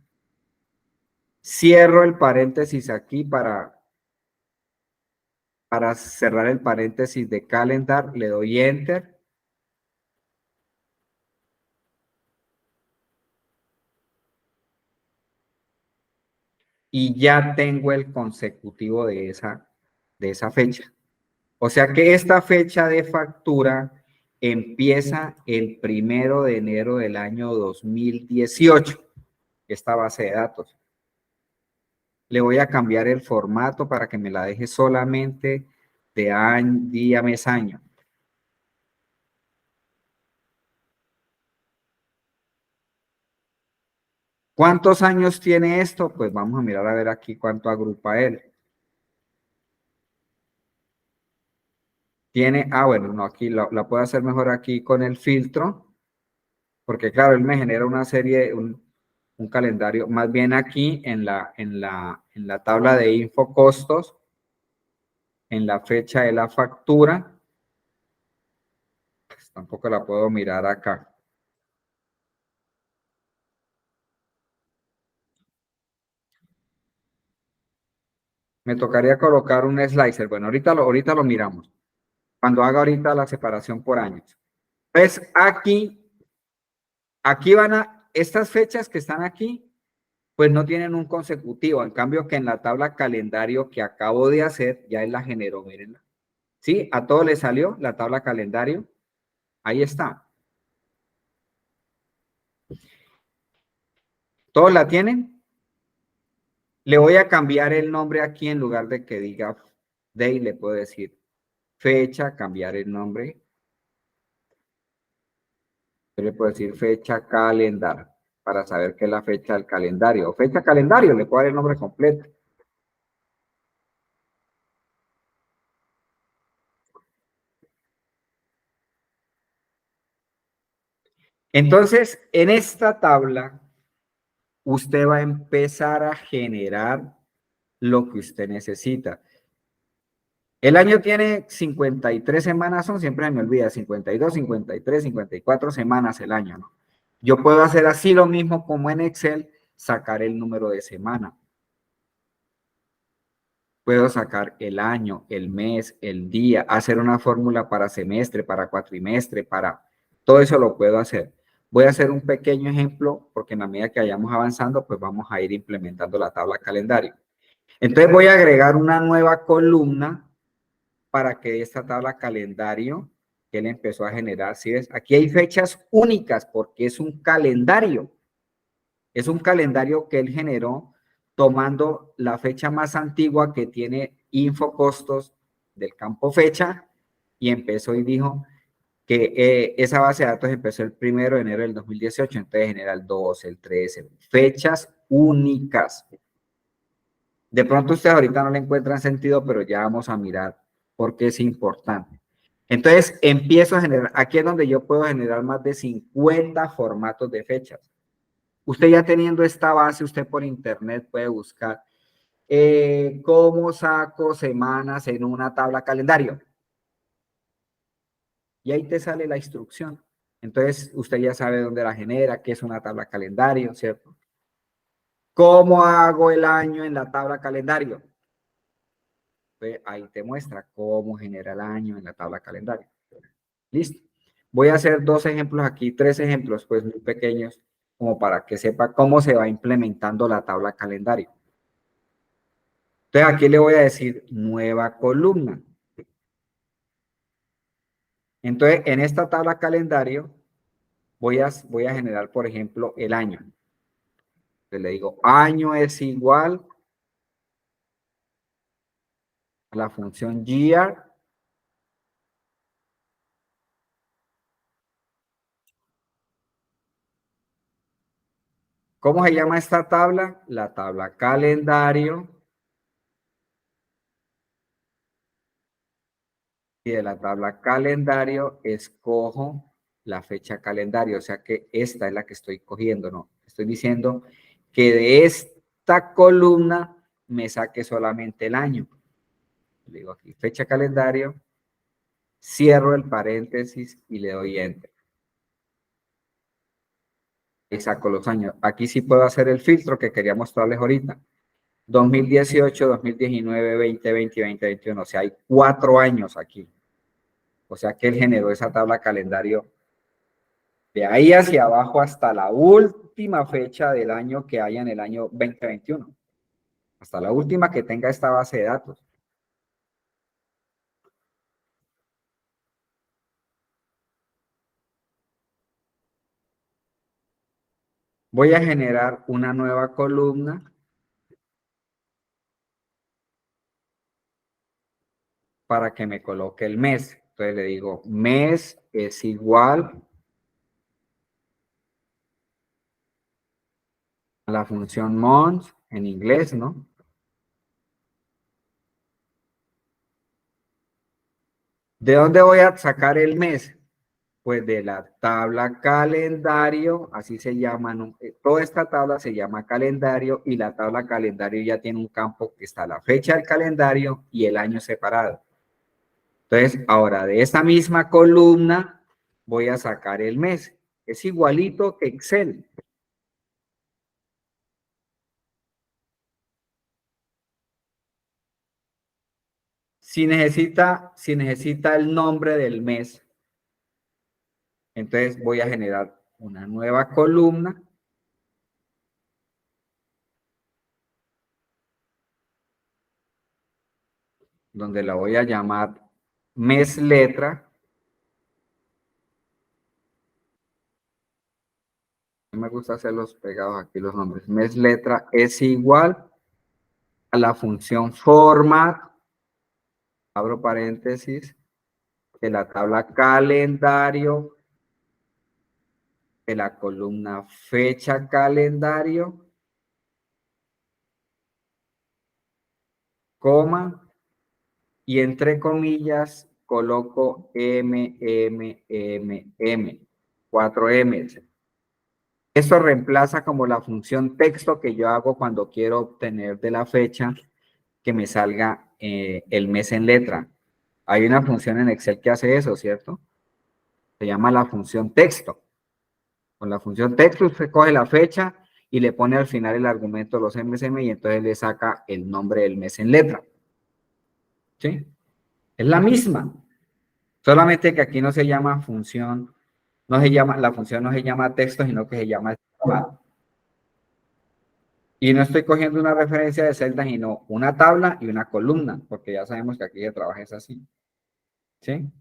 Cierro el paréntesis aquí para cerrar el paréntesis de calendar. Le doy enter. Y ya tengo el consecutivo de esa fecha. O sea que esta fecha de factura empieza el 1 de enero del año 2018, esta base de datos. Le voy a cambiar el formato para que me la deje solamente de año, día, mes, año. ¿Cuántos años tiene esto? Pues vamos a mirar a ver aquí cuánto agrupa él. Tiene, bueno, no, aquí la puedo hacer mejor aquí con el filtro, porque claro, él me genera una serie, un calendario, más bien aquí en la tabla de infocostos, en la fecha de la factura, pues tampoco la puedo mirar acá. Me tocaría colocar un slicer. Bueno, ahorita lo miramos. Cuando haga ahorita la separación por años. Pues aquí estas fechas que están aquí, pues no tienen un consecutivo. En cambio que en la tabla calendario que acabo de hacer, ya él la generó, mírenla. ¿Sí? A todo le salió la tabla calendario. Ahí está. ¿Todos la tienen? Le voy a cambiar el nombre aquí en lugar de que diga day, le puedo decir fecha, cambiar el nombre. Yo le puedo decir fecha calendar para saber qué es la fecha del calendario. O fecha calendario, le puedo dar el nombre completo. Entonces, en esta tabla, usted va a empezar a generar lo que usted necesita. El año tiene 53 semanas, siempre me olvida, 52, 53, 54 semanas el año, ¿no? Yo puedo hacer así lo mismo como en Excel, sacar el número de semana. Puedo sacar el año, el mes, el día, hacer una fórmula para semestre, para cuatrimestre, para... Todo eso lo puedo hacer. Voy a hacer un pequeño ejemplo porque en la medida que vayamos avanzando, pues vamos a ir implementando la tabla calendario. Entonces voy a agregar una nueva columna para que esta tabla calendario que él empezó a generar, ¿sí ves? Aquí hay fechas únicas porque es un calendario. Es un calendario que él generó tomando la fecha más antigua que tiene infocostos del campo fecha y empezó y dijo que esa base de datos empezó el 1 de enero del 2018, entonces genera el 12, el 13, fechas únicas. De pronto ustedes ahorita no le encuentran sentido, pero ya vamos a mirar por qué es importante. Entonces empiezo a generar, aquí es donde yo puedo generar más de 50 formatos de fechas. Usted ya teniendo esta base, usted por internet puede buscar cómo saco semanas en una tabla calendario. Y ahí te sale la instrucción. Entonces, usted ya sabe dónde la genera, qué es una tabla calendario, ¿cierto? ¿Cómo hago el año en la tabla calendario? Pues ahí te muestra cómo genera el año en la tabla calendario. Listo. Voy a hacer 2 ejemplos aquí, 3 ejemplos, pues muy pequeños, como para que sepa cómo se va implementando la tabla calendario. Entonces aquí le voy a decir nueva columna. Entonces en esta tabla calendario voy a generar, por ejemplo, el año. Entonces le digo año es igual a la función year ¿Cómo se llama esta tabla? La tabla calendario. Y de la tabla calendario escojo la fecha calendario, o sea que esta es la que estoy cogiendo, ¿no? Estoy diciendo que de esta columna me saque solamente el año. Le digo aquí fecha calendario, cierro el paréntesis y le doy enter. Y saco los años. Aquí sí puedo hacer el filtro que quería mostrarles ahorita. 2018, 2019, 2020, 2021. O sea, hay 4 años aquí. O sea que él generó esa tabla calendario de ahí hacia abajo hasta la última fecha del año que haya en el año 2021. Hasta la última que tenga esta base de datos. Voy a generar una nueva columna para que me coloque el mes. Entonces le digo, mes es igual a la función month en inglés, ¿no? ¿De dónde voy a sacar el mes? Pues de la tabla calendario, así se llama, ¿no? Toda esta tabla se llama calendario y la tabla calendario ya tiene un campo que está la fecha del calendario y el año separado. Entonces, ahora de esta misma columna voy a sacar el mes. Es igualito que Excel. Si necesita el nombre del mes, entonces voy a generar una nueva columna donde la voy a llamar mes letra. No me gusta hacerlos pegados aquí los nombres. Mes letra es igual a la función format, abro paréntesis, de la tabla calendario, de la columna fecha calendario, coma, y entre comillas coloco M, 4 M's. Eso reemplaza como la función texto que yo hago cuando quiero obtener de la fecha que me salga el mes en letra. Hay una función en Excel que hace eso, ¿cierto? Se llama la función texto. Con la función texto usted coge la fecha y le pone al final el argumento de los MSM y entonces le saca el nombre del mes en letra. ¿Sí? Es la misma. Solamente que aquí no se llama función, no se llama, la función no se llama texto, sino que se llama esquema. Y no estoy cogiendo una referencia de celda, sino una tabla y una columna, porque ya sabemos que aquí se trabaja es así. ¿Sí?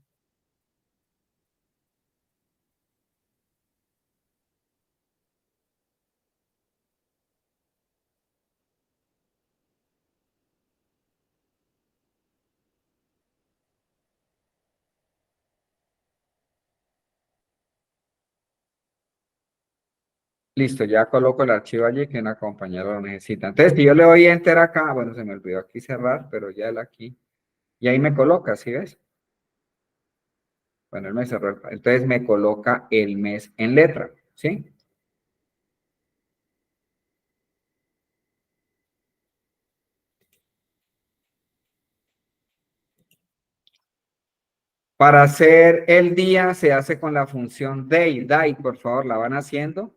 Listo, ya coloco el archivo allí que una compañera lo necesita. Entonces, si yo le doy enter acá, bueno, se me olvidó aquí cerrar, pero ya él aquí, y ahí me coloca, ¿sí ves? Bueno, él me cerró, entonces me coloca el mes en letra, ¿sí? Para hacer el día se hace con la función day, por favor, ¿la van haciendo?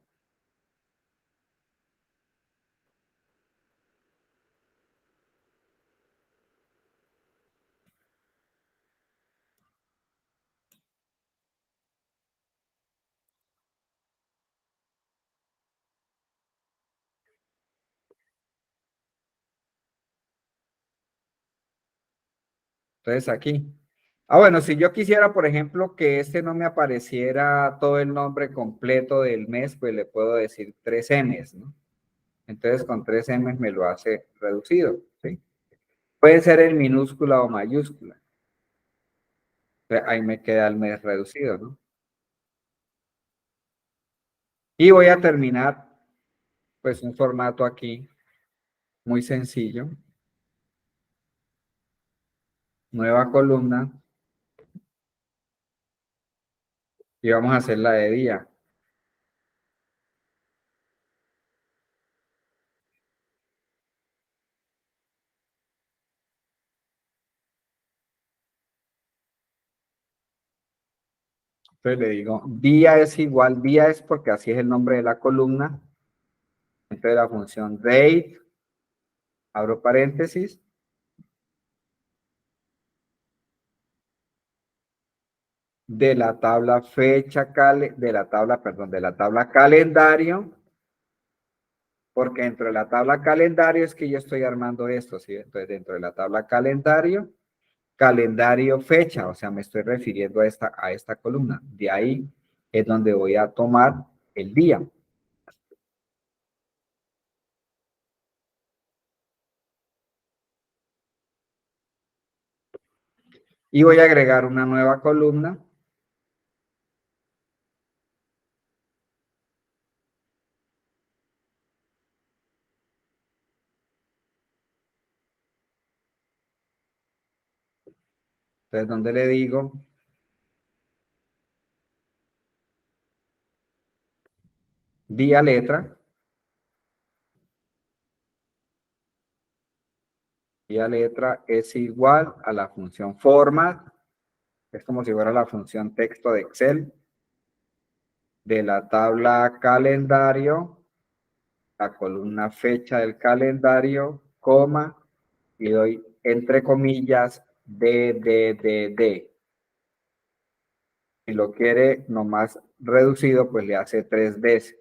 Entonces aquí. Ah, bueno, si yo quisiera, por ejemplo, que este no me apareciera todo el nombre completo del mes, pues le puedo decir 3Ms, ¿no? Entonces con 3Ms me lo hace reducido, ¿sí? Puede ser en minúscula o mayúscula. Entonces, ahí me queda el mes reducido, ¿no? Y voy a terminar, pues, un formato aquí muy sencillo. Nueva columna. Y vamos a hacer la de día. Entonces le digo, día es igual, día es porque así es el nombre de la columna. Entonces la función date, abro paréntesis, de la tabla fecha, de la tabla calendario, porque dentro de la tabla calendario es que yo estoy armando esto, ¿sí? Entonces dentro de la tabla calendario, calendario fecha, o sea, me estoy refiriendo a esta columna. De ahí es donde voy a tomar el día. Y voy a agregar una nueva columna. Entonces, donde le digo día letra, día letra es igual a la función format, es como si fuera la función texto de Excel, de la tabla calendario, la columna fecha del calendario, coma, y doy entre comillas D. Si lo quiere nomás reducido, pues le hace 3D.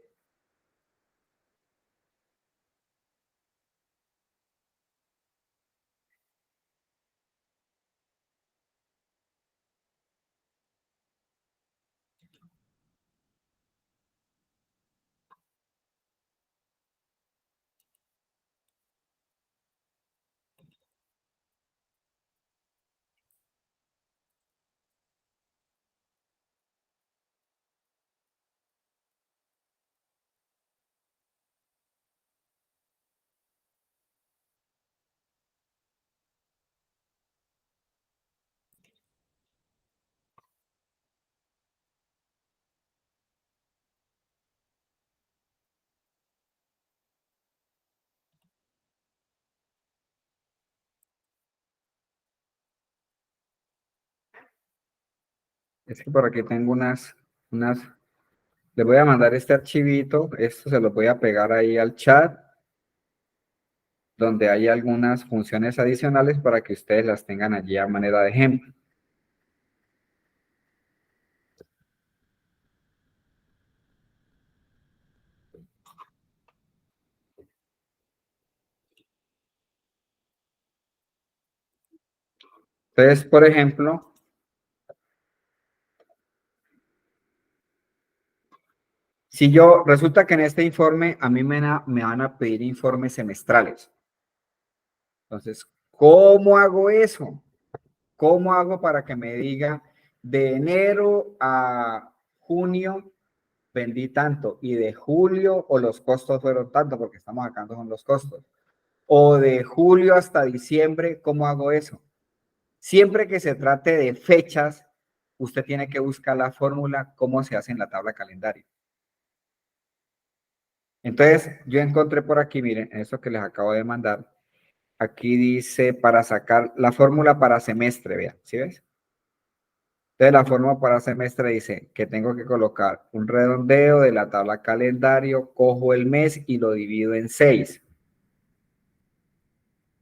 Es que por aquí tengo unas, les voy a mandar este archivito, esto se lo voy a pegar ahí al chat. donde hay algunas funciones adicionales para que ustedes las tengan allí a manera de ejemplo. Entonces, por ejemplo, si yo, resulta que en este informe a mí me van a pedir informes semestrales. Entonces, ¿cómo hago eso? ¿Cómo hago para que me diga de enero a junio vendí tanto y de julio o los costos fueron tanto porque estamos sacando son los costos? O de julio hasta diciembre, ¿cómo hago eso? Siempre que se trate de fechas, usted tiene que buscar la fórmula, cómo se hace en la tabla calendario. Entonces, yo encontré por aquí, miren, eso que les acabo de mandar. Aquí dice para sacar la fórmula para semestre, vean, ¿sí ves? Entonces, la fórmula para semestre dice que tengo que colocar un redondeo de la tabla calendario, cojo el mes y lo divido en 6,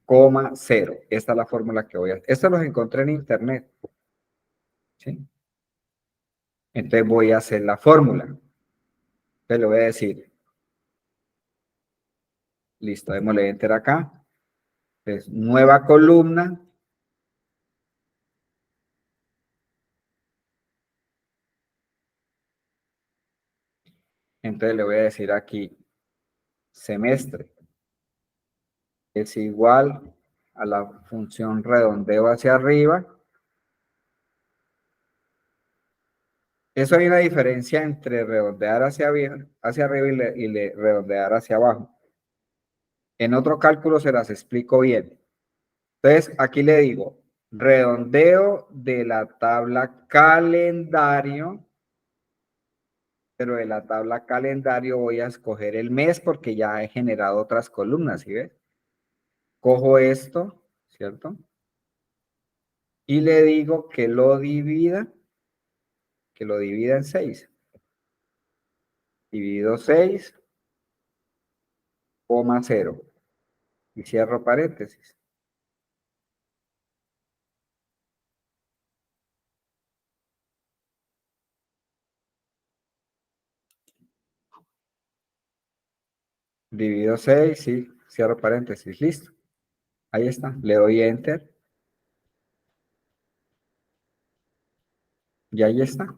0. Esta es la fórmula que voy a hacer. Esto los encontré en internet, ¿sí? Entonces, voy a hacer la fórmula. Entonces, le voy a decir, listo, démosle enter acá. Entonces, nueva columna. Entonces, le voy a decir aquí, semestre es igual a la función redondeo hacia arriba. Eso hay una diferencia entre redondear hacia arriba y redondear hacia abajo. En otro cálculo se las explico bien. Entonces, aquí le digo, redondeo de la tabla calendario, pero de la tabla calendario voy a escoger el mes porque ya he generado otras columnas, ¿sí ves? Cojo esto, ¿cierto? Y le digo que lo divida en 6. Divido 6, 0. Y cierro paréntesis. Divido 6, sí, cierro paréntesis, listo. Ahí está, le doy enter. Y ahí está.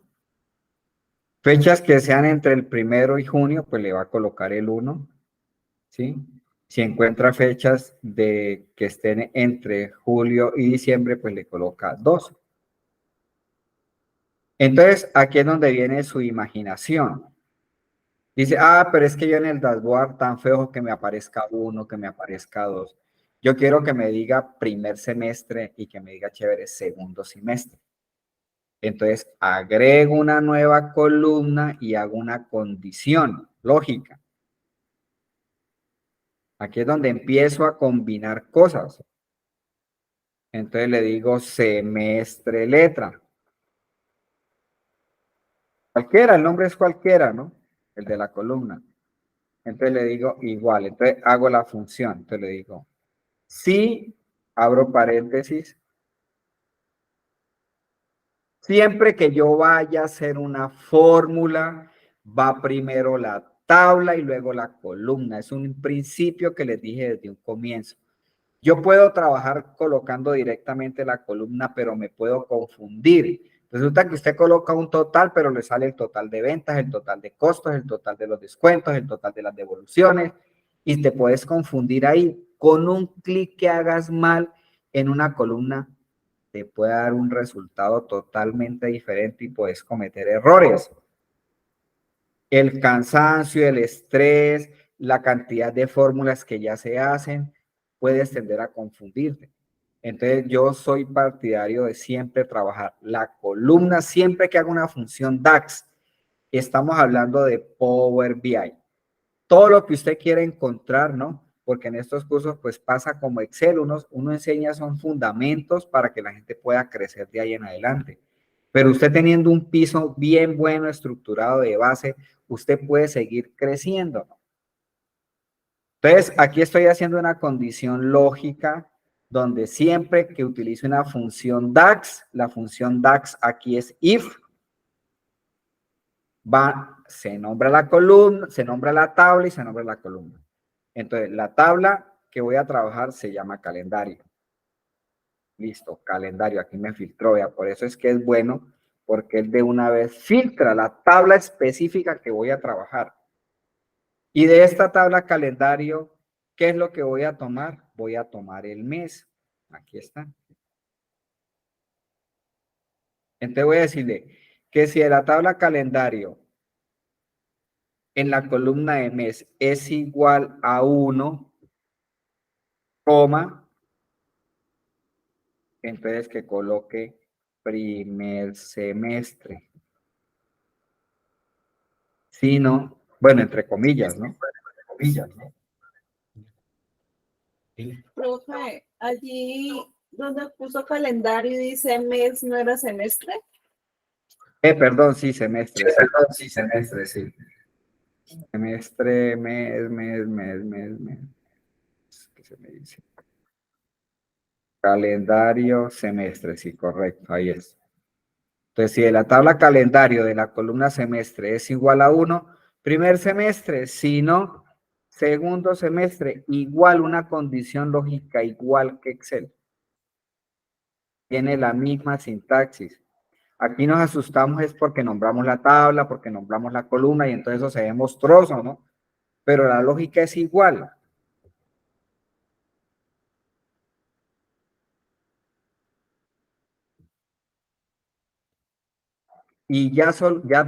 Fechas que sean entre el 1 y junio, pues le va a colocar el 1, ¿sí? Si encuentra fechas que estén entre julio y diciembre, pues le coloca 2. Entonces, aquí es donde viene su imaginación. Dice, pero es que yo en el dashboard tan feo que me aparezca 1, que me aparezca 2. Yo quiero que me diga primer semestre y que me diga chévere segundo semestre. Entonces, agrego una nueva columna y hago una condición lógica. Aquí es donde empiezo a combinar cosas. Entonces le digo semestre letra. Cualquiera, el nombre es cualquiera, ¿no? El de la columna. Entonces le digo igual. Entonces hago la función. Entonces le digo, si, abro paréntesis, siempre que yo vaya a hacer una fórmula, va primero la tabla y luego la columna. Es un principio que les dije desde un comienzo. Yo puedo trabajar colocando directamente la columna, pero me puedo confundir. Resulta que usted coloca un total, pero le sale el total de ventas, el total de costos, el total de los descuentos, el total de las devoluciones, y te puedes confundir ahí. Con un clic que hagas mal en una columna, te puede dar un resultado totalmente diferente y puedes cometer errores. El cansancio, el estrés, la cantidad de fórmulas que ya se hacen, puedes tender a confundirte. Entonces, yo soy partidario de siempre trabajar la columna, siempre que haga una función DAX. Estamos hablando de Power BI. Todo lo que usted quiere encontrar, ¿no? Porque en estos cursos, pues pasa como Excel, uno enseña son fundamentos para que la gente pueda crecer de ahí en adelante. Pero usted teniendo un piso bien bueno, estructurado de base, usted puede seguir creciendo, ¿no? Entonces, aquí estoy haciendo una condición lógica donde siempre que utilice una función DAX, la función DAX aquí es if, se nombra la columna, se nombra la tabla y se nombra la columna. Entonces, la tabla que voy a trabajar se llama calendario. Listo, calendario, aquí me filtró, vea, por eso es que es bueno, porque él de una vez filtra la tabla específica que voy a trabajar. Y de esta tabla calendario, ¿qué es lo que voy a tomar? Voy a tomar el mes. Aquí está. Entonces voy a decirle que si de la tabla calendario en la columna de mes es igual a 1, coma, entonces que coloque primer semestre. Si no, bueno, entre comillas, ¿no? Entre comillas, ¿no? Profe, allí donde puso calendario y dice mes, ¿no era semestre? Perdón, sí, semestre. Perdón, sí, semestre, sí. Semestre, mes. ¿Qué se me dice? Calendario, semestre, sí, correcto, ahí es. Entonces, si de la tabla calendario de la columna semestre es igual a 1, primer semestre, si no, segundo semestre, igual una condición lógica, igual que Excel. Tiene la misma sintaxis. Aquí nos asustamos es porque nombramos la tabla, porque nombramos la columna y entonces eso se ve monstruoso, ¿no? Pero la lógica es igual. Y ya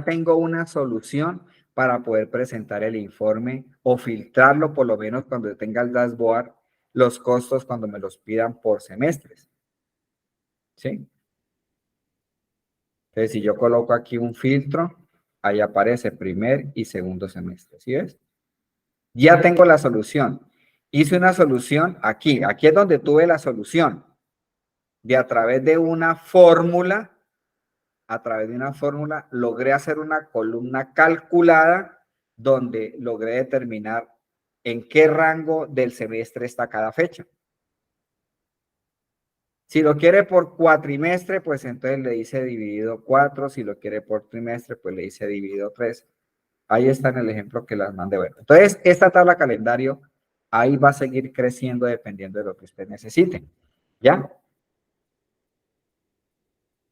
tengo una solución para poder presentar el informe o filtrarlo por lo menos cuando tenga el dashboard, los costos cuando me los pidan por semestres. ¿Sí? Entonces, si yo coloco aquí un filtro, ahí aparece primer y segundo semestre. ¿Sí ves? Ya tengo la solución. Hice una solución aquí. Aquí es donde tuve la solución. De a través de una fórmula, logré hacer una columna calculada donde logré determinar en qué rango del semestre está cada fecha. Si lo quiere por cuatrimestre, pues entonces le dice dividido 4. Si lo quiere por trimestre, pues le dice dividido 3. Ahí está en el ejemplo que las mandé ver. Entonces, esta tabla calendario ahí va a seguir creciendo dependiendo de lo que usted necesite. ¿Ya?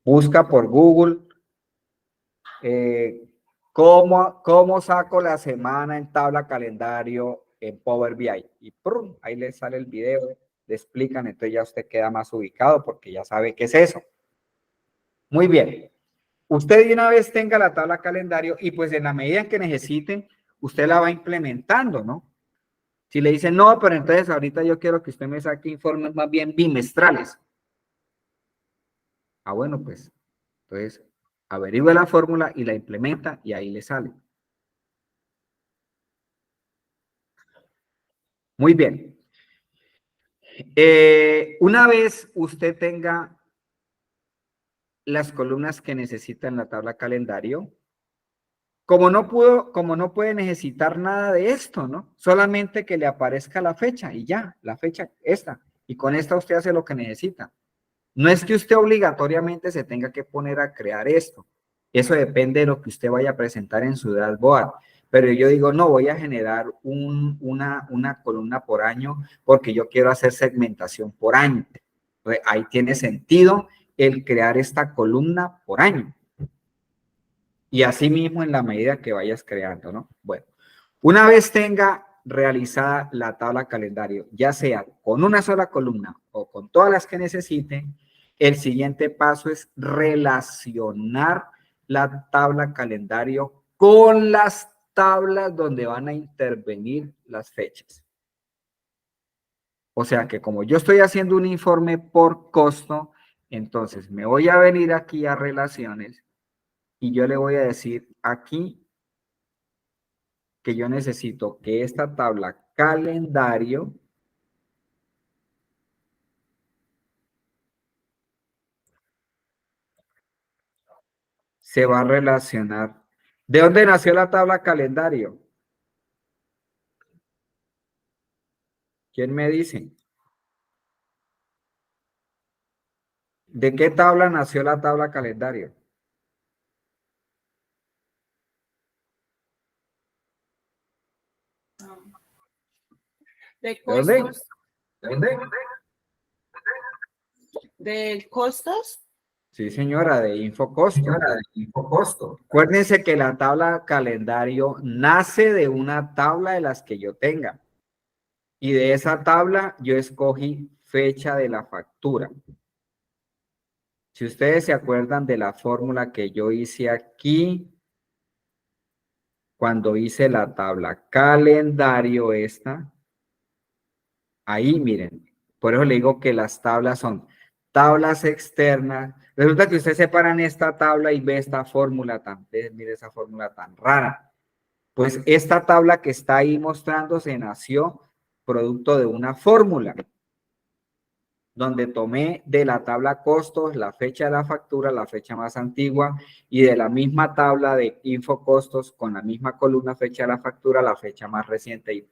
Busca por Google cómo saco la semana en tabla calendario en Power BI. Y ¡prum! Ahí le sale el video, le explican, entonces ya usted queda más ubicado porque ya sabe qué es eso. Muy bien. Usted de una vez tenga la tabla calendario y pues en la medida en que necesiten, usted la va implementando, ¿no? Si le dicen, no, pero entonces ahorita yo quiero que usted me saque informes más bien bimestrales. Ah, bueno, pues, entonces averigua la fórmula y la implementa y ahí le sale. Muy bien. Una vez usted tenga las columnas que necesita en la tabla calendario, como no puede necesitar nada de esto, ¿no? Solamente que le aparezca la fecha y ya, la fecha esta. Y con esta usted hace lo que necesita. No es que usted obligatoriamente se tenga que poner a crear esto. Eso depende de lo que usted vaya a presentar en su dashboard. Pero yo digo, no, voy a generar una columna por año porque yo quiero hacer segmentación por año. Entonces, ahí tiene sentido el crear esta columna por año. Y así mismo en la medida que vayas creando, ¿no? Bueno, una vez tenga realizada la tabla calendario, ya sea con una sola columna o con todas las que necesite, el siguiente paso es relacionar la tabla calendario con las tablas donde van a intervenir las fechas. O sea que como yo estoy haciendo un informe por costo, entonces me voy a venir aquí a relaciones y yo le voy a decir aquí que yo necesito que esta tabla calendario se va a relacionar. ¿De dónde nació la tabla calendario? ¿Quién me dice? ¿De qué tabla nació la tabla calendario? De ¿De dónde? costos, ¿De dónde? de costos. Sí, señora, de Infocosto. Acuérdense que la tabla calendario nace de una tabla de las que yo tenga. Y de esa tabla yo escogí fecha de la factura. Si ustedes se acuerdan de la fórmula que yo hice aquí, cuando hice la tabla calendario esta, ahí miren, por eso le digo que las tablas son tablas externas. Resulta que ustedes separan esta tabla y ve esta fórmula tan, mire esa fórmula tan rara. Pues esta tabla que está ahí mostrándose nació producto de una fórmula donde tomé de la tabla costos la fecha de la factura, la fecha más antigua, y de la misma tabla de info costos con la misma columna fecha de la factura, la fecha más reciente, y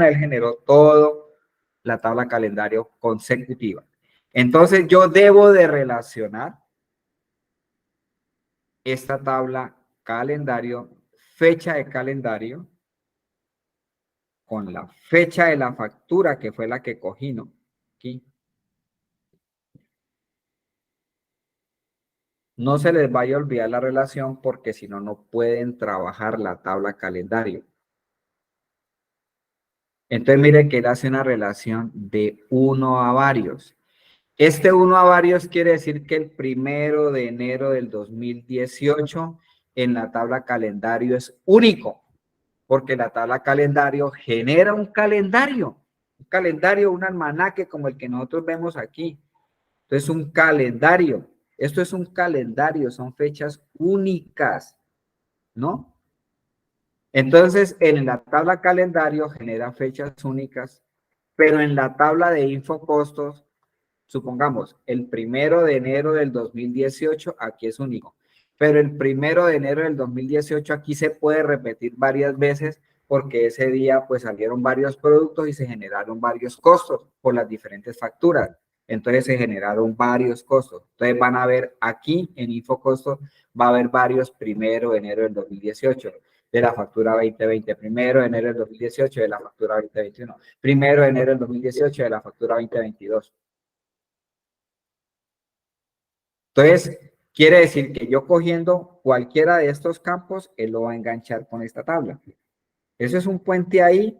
él generó todo la tabla calendario consecutiva. Entonces yo debo de relacionar esta tabla calendario, fecha de calendario, con la fecha de la factura que fue la que cogí, ¿no? Aquí. No se les vaya a olvidar la relación porque si no, no pueden trabajar la tabla calendario. Entonces, mire que él hace una relación de 1 a varios. Este 1 a varios quiere decir que el 1 de enero del 2018 en la tabla calendario es único, porque la tabla calendario genera un calendario, un almanaque como el que nosotros vemos aquí. Entonces, un calendario. Esto es un calendario, son fechas únicas, ¿no? Entonces, en la tabla calendario genera fechas únicas, pero en la tabla de infocostos, supongamos, el 1 de enero del 2018 aquí es único, pero el 1 de enero del 2018 aquí se puede repetir varias veces porque ese día pues salieron varios productos y se generaron varios costos por las diferentes facturas. Entonces se generaron varios costos. Entonces van a ver aquí en Infocostos, va a haber varios 1 de enero del 2018 de la factura 2020, 1 de enero del 2018 de la factura 2021, 1 de enero del 2018 de la factura 2022. Entonces, quiere decir que yo cogiendo cualquiera de estos campos, él lo va a enganchar con esta tabla. Eso es un puente ahí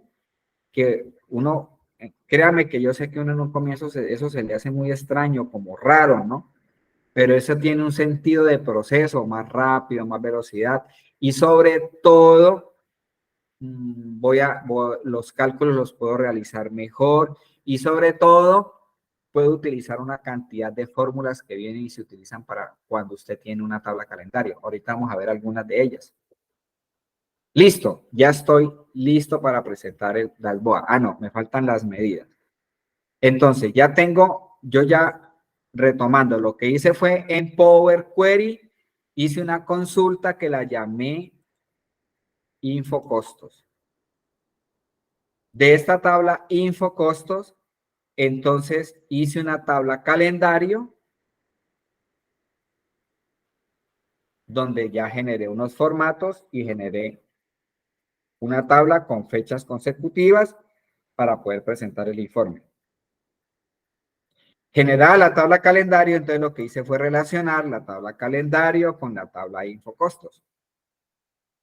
que uno, créame que yo sé que uno en un comienzo eso se le hace muy extraño, como raro, ¿no? Pero eso tiene un sentido de proceso más rápido, más velocidad y sobre todo los cálculos los puedo realizar mejor y sobre todo puedo utilizar una cantidad de fórmulas que vienen y se utilizan para cuando usted tiene una tabla calendario. Ahorita vamos a ver algunas de ellas. Listo, ya estoy listo para presentar el Dalboa. Ah, no, me faltan las medidas. Entonces, ya tengo, yo ya retomando, lo que hice fue en Power Query, hice una consulta que la llamé Infocostos. De esta tabla Infocostos, entonces hice una tabla calendario donde ya generé unos formatos y generé una tabla con fechas consecutivas para poder presentar el informe. Generada la tabla calendario, entonces lo que hice fue relacionar la tabla calendario con la tabla Infocostos,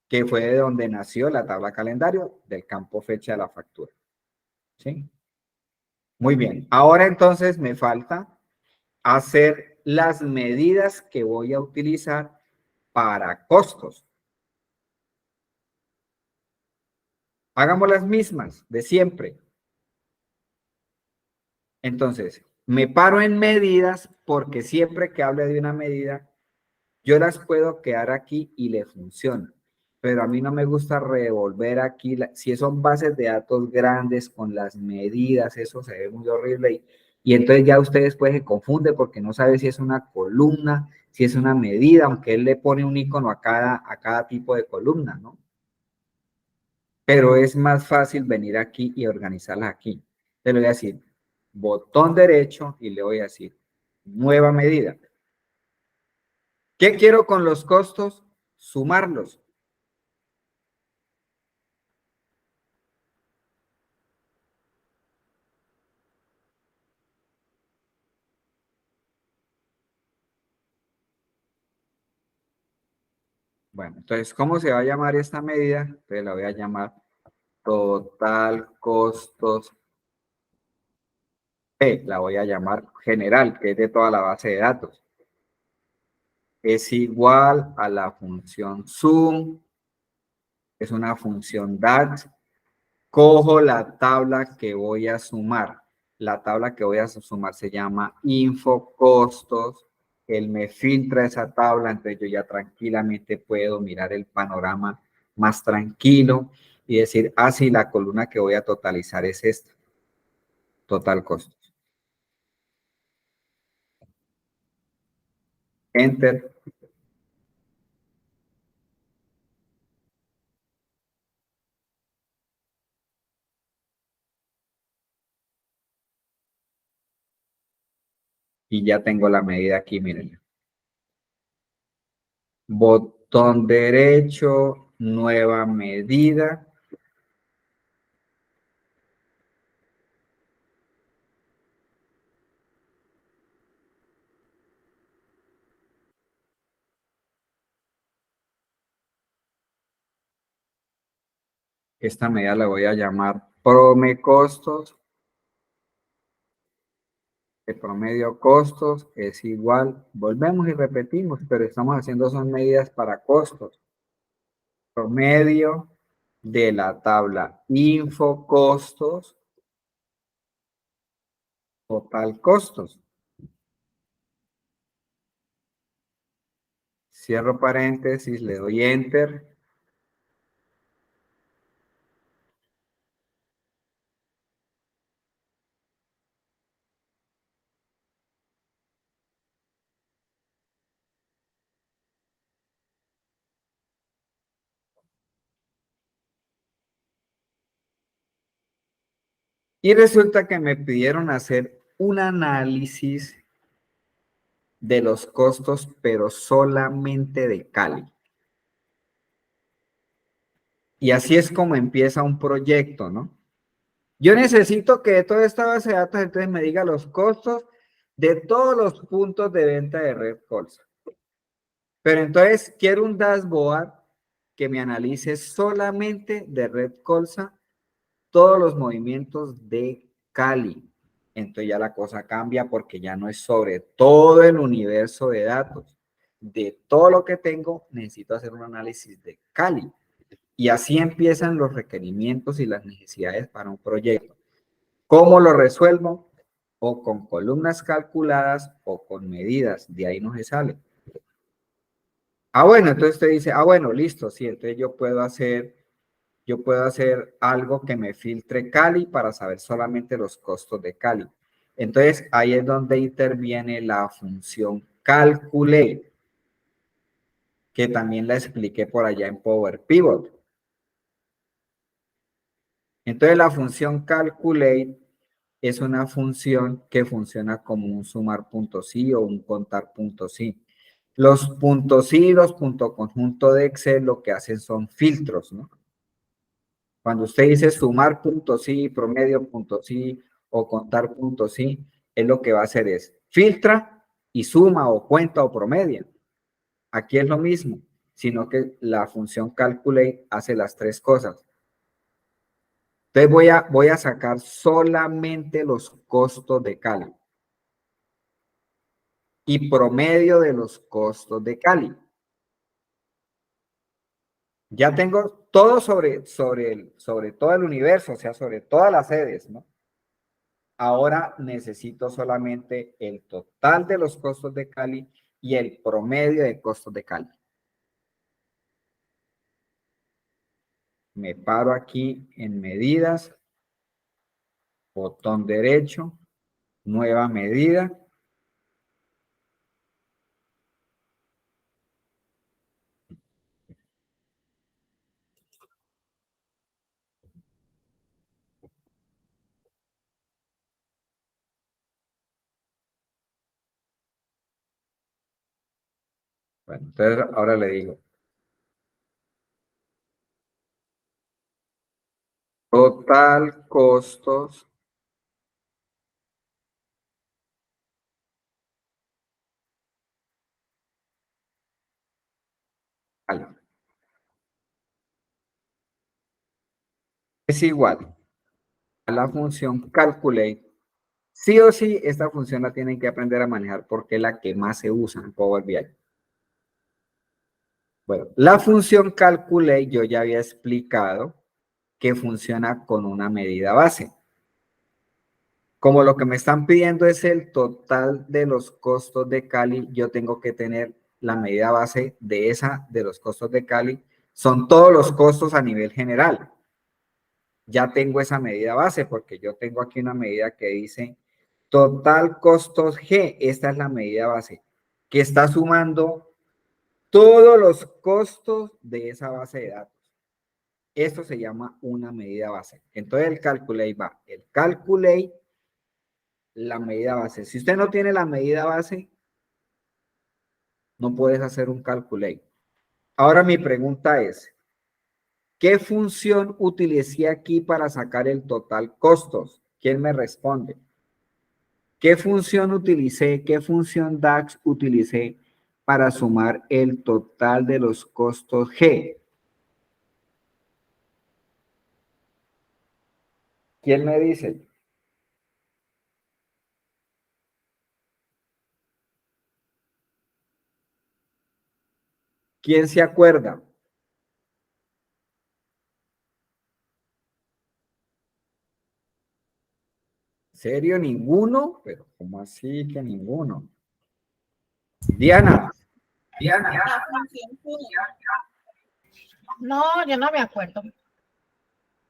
que fue de donde nació la tabla calendario del campo fecha de la factura. ¿Sí? Muy bien. Ahora entonces me falta hacer las medidas que voy a utilizar para costos. Hagamos las mismas de siempre. Entonces, me paro en medidas porque siempre que hable de una medida, yo las puedo quedar aquí y le funciona. Pero a mí no me gusta revolver aquí, si son bases de datos grandes con las medidas, eso se ve muy horrible y entonces ya ustedes pues se confunden porque no sabe si es una columna, si es una medida, aunque él le pone un icono a cada tipo de columna, ¿no? Pero es más fácil venir aquí y organizarla aquí. Le voy a decir botón derecho y le voy a decir nueva medida. ¿Qué quiero con los costos? Sumarlos. Bueno, entonces, ¿cómo se va a llamar esta medida? Entonces la voy a llamar total costos P. La voy a llamar general, que es de toda la base de datos. Es igual a la función sum, es una función DAX. Cojo la tabla que voy a sumar. La tabla que voy a sumar se llama info costos. Él me filtra esa tabla, entonces yo ya tranquilamente puedo mirar el panorama más tranquilo y decir, ah, sí, la columna que voy a totalizar es esta. Total costos. Enter. Y ya tengo la medida aquí, miren. Botón derecho, nueva medida. Esta medida la voy a llamar prome costos. El promedio costos es igual, volvemos y repetimos, pero estamos haciendo son medidas para costos. Promedio de la tabla info costos, total costos. Cierro paréntesis, le doy enter. Y resulta que me pidieron hacer un análisis de los costos, pero solamente de Cali. Y así es como empieza un proyecto, ¿no? Yo necesito que de toda esta base de datos entonces me diga los costos de todos los puntos de venta de Red Colsa. Pero entonces quiero un dashboard que me analice solamente de Red Colsa todos los movimientos de Cali. Entonces ya la cosa cambia porque ya no es sobre todo el universo de datos. De todo lo que tengo, necesito hacer un análisis de Cali. Y así empiezan los requerimientos y las necesidades para un proyecto. ¿Cómo lo resuelvo? O con columnas calculadas o con medidas. De ahí no se sale. Ah, bueno, entonces usted dice, ah, bueno, listo, sí, entonces yo puedo hacer algo que me filtre Cali para saber solamente los costos de Cali. Entonces, ahí es donde interviene la función calculate, que también la expliqué por allá en Power Pivot. Entonces, la función calculate es una función que funciona como un sumar punto sí o un contar punto sí. Los puntos sí y los puntos conjunto de Excel lo que hacen son filtros, ¿no? Cuando usted dice sumar puntos sí, promedio puntos sí o contar puntos sí, es lo que va a hacer es filtra y suma o cuenta o promedia. Aquí es lo mismo, sino que la función calculate hace las tres cosas. Entonces voy a sacar solamente los costos de Cali y promedio de los costos de Cali. Ya tengo todo sobre todo el universo, o sea, sobre todas las sedes, ¿no? Ahora necesito solamente el total de los costos de Cali y el promedio de costos de Cali. Me paro aquí en medidas, botón derecho, nueva medida. Bueno, entonces ahora le digo. Total costos es igual a la función calculate. Sí o sí, esta función la tienen que aprender a manejar porque es la que más se usa en Power BI. Bueno, la función calculate yo ya había explicado que funciona con una medida base. Como lo que me están pidiendo es el total de los costos de Cali, yo tengo que tener la medida base de los costos de Cali. Son todos los costos a nivel general. Ya tengo esa medida base porque yo tengo aquí una medida que dice total costos G. Esta es la medida base que está sumando todos los costos de esa base de datos. Esto se llama una medida base. Entonces el calculate va, el calculate, la medida base. Si usted no tiene la medida base, no puedes hacer un calculate. Ahora mi pregunta es, ¿qué función utilicé aquí para sacar el total costos? ¿Quién me responde? ¿Qué función utilicé? ¿Qué función DAX utilicé para sumar el total de los costos G? ¿Quién me dice? ¿Quién se acuerda? ¿En serio? ¿Ninguno? Pero ¿cómo así que ninguno? Diana. La función Q. No, yo no me acuerdo.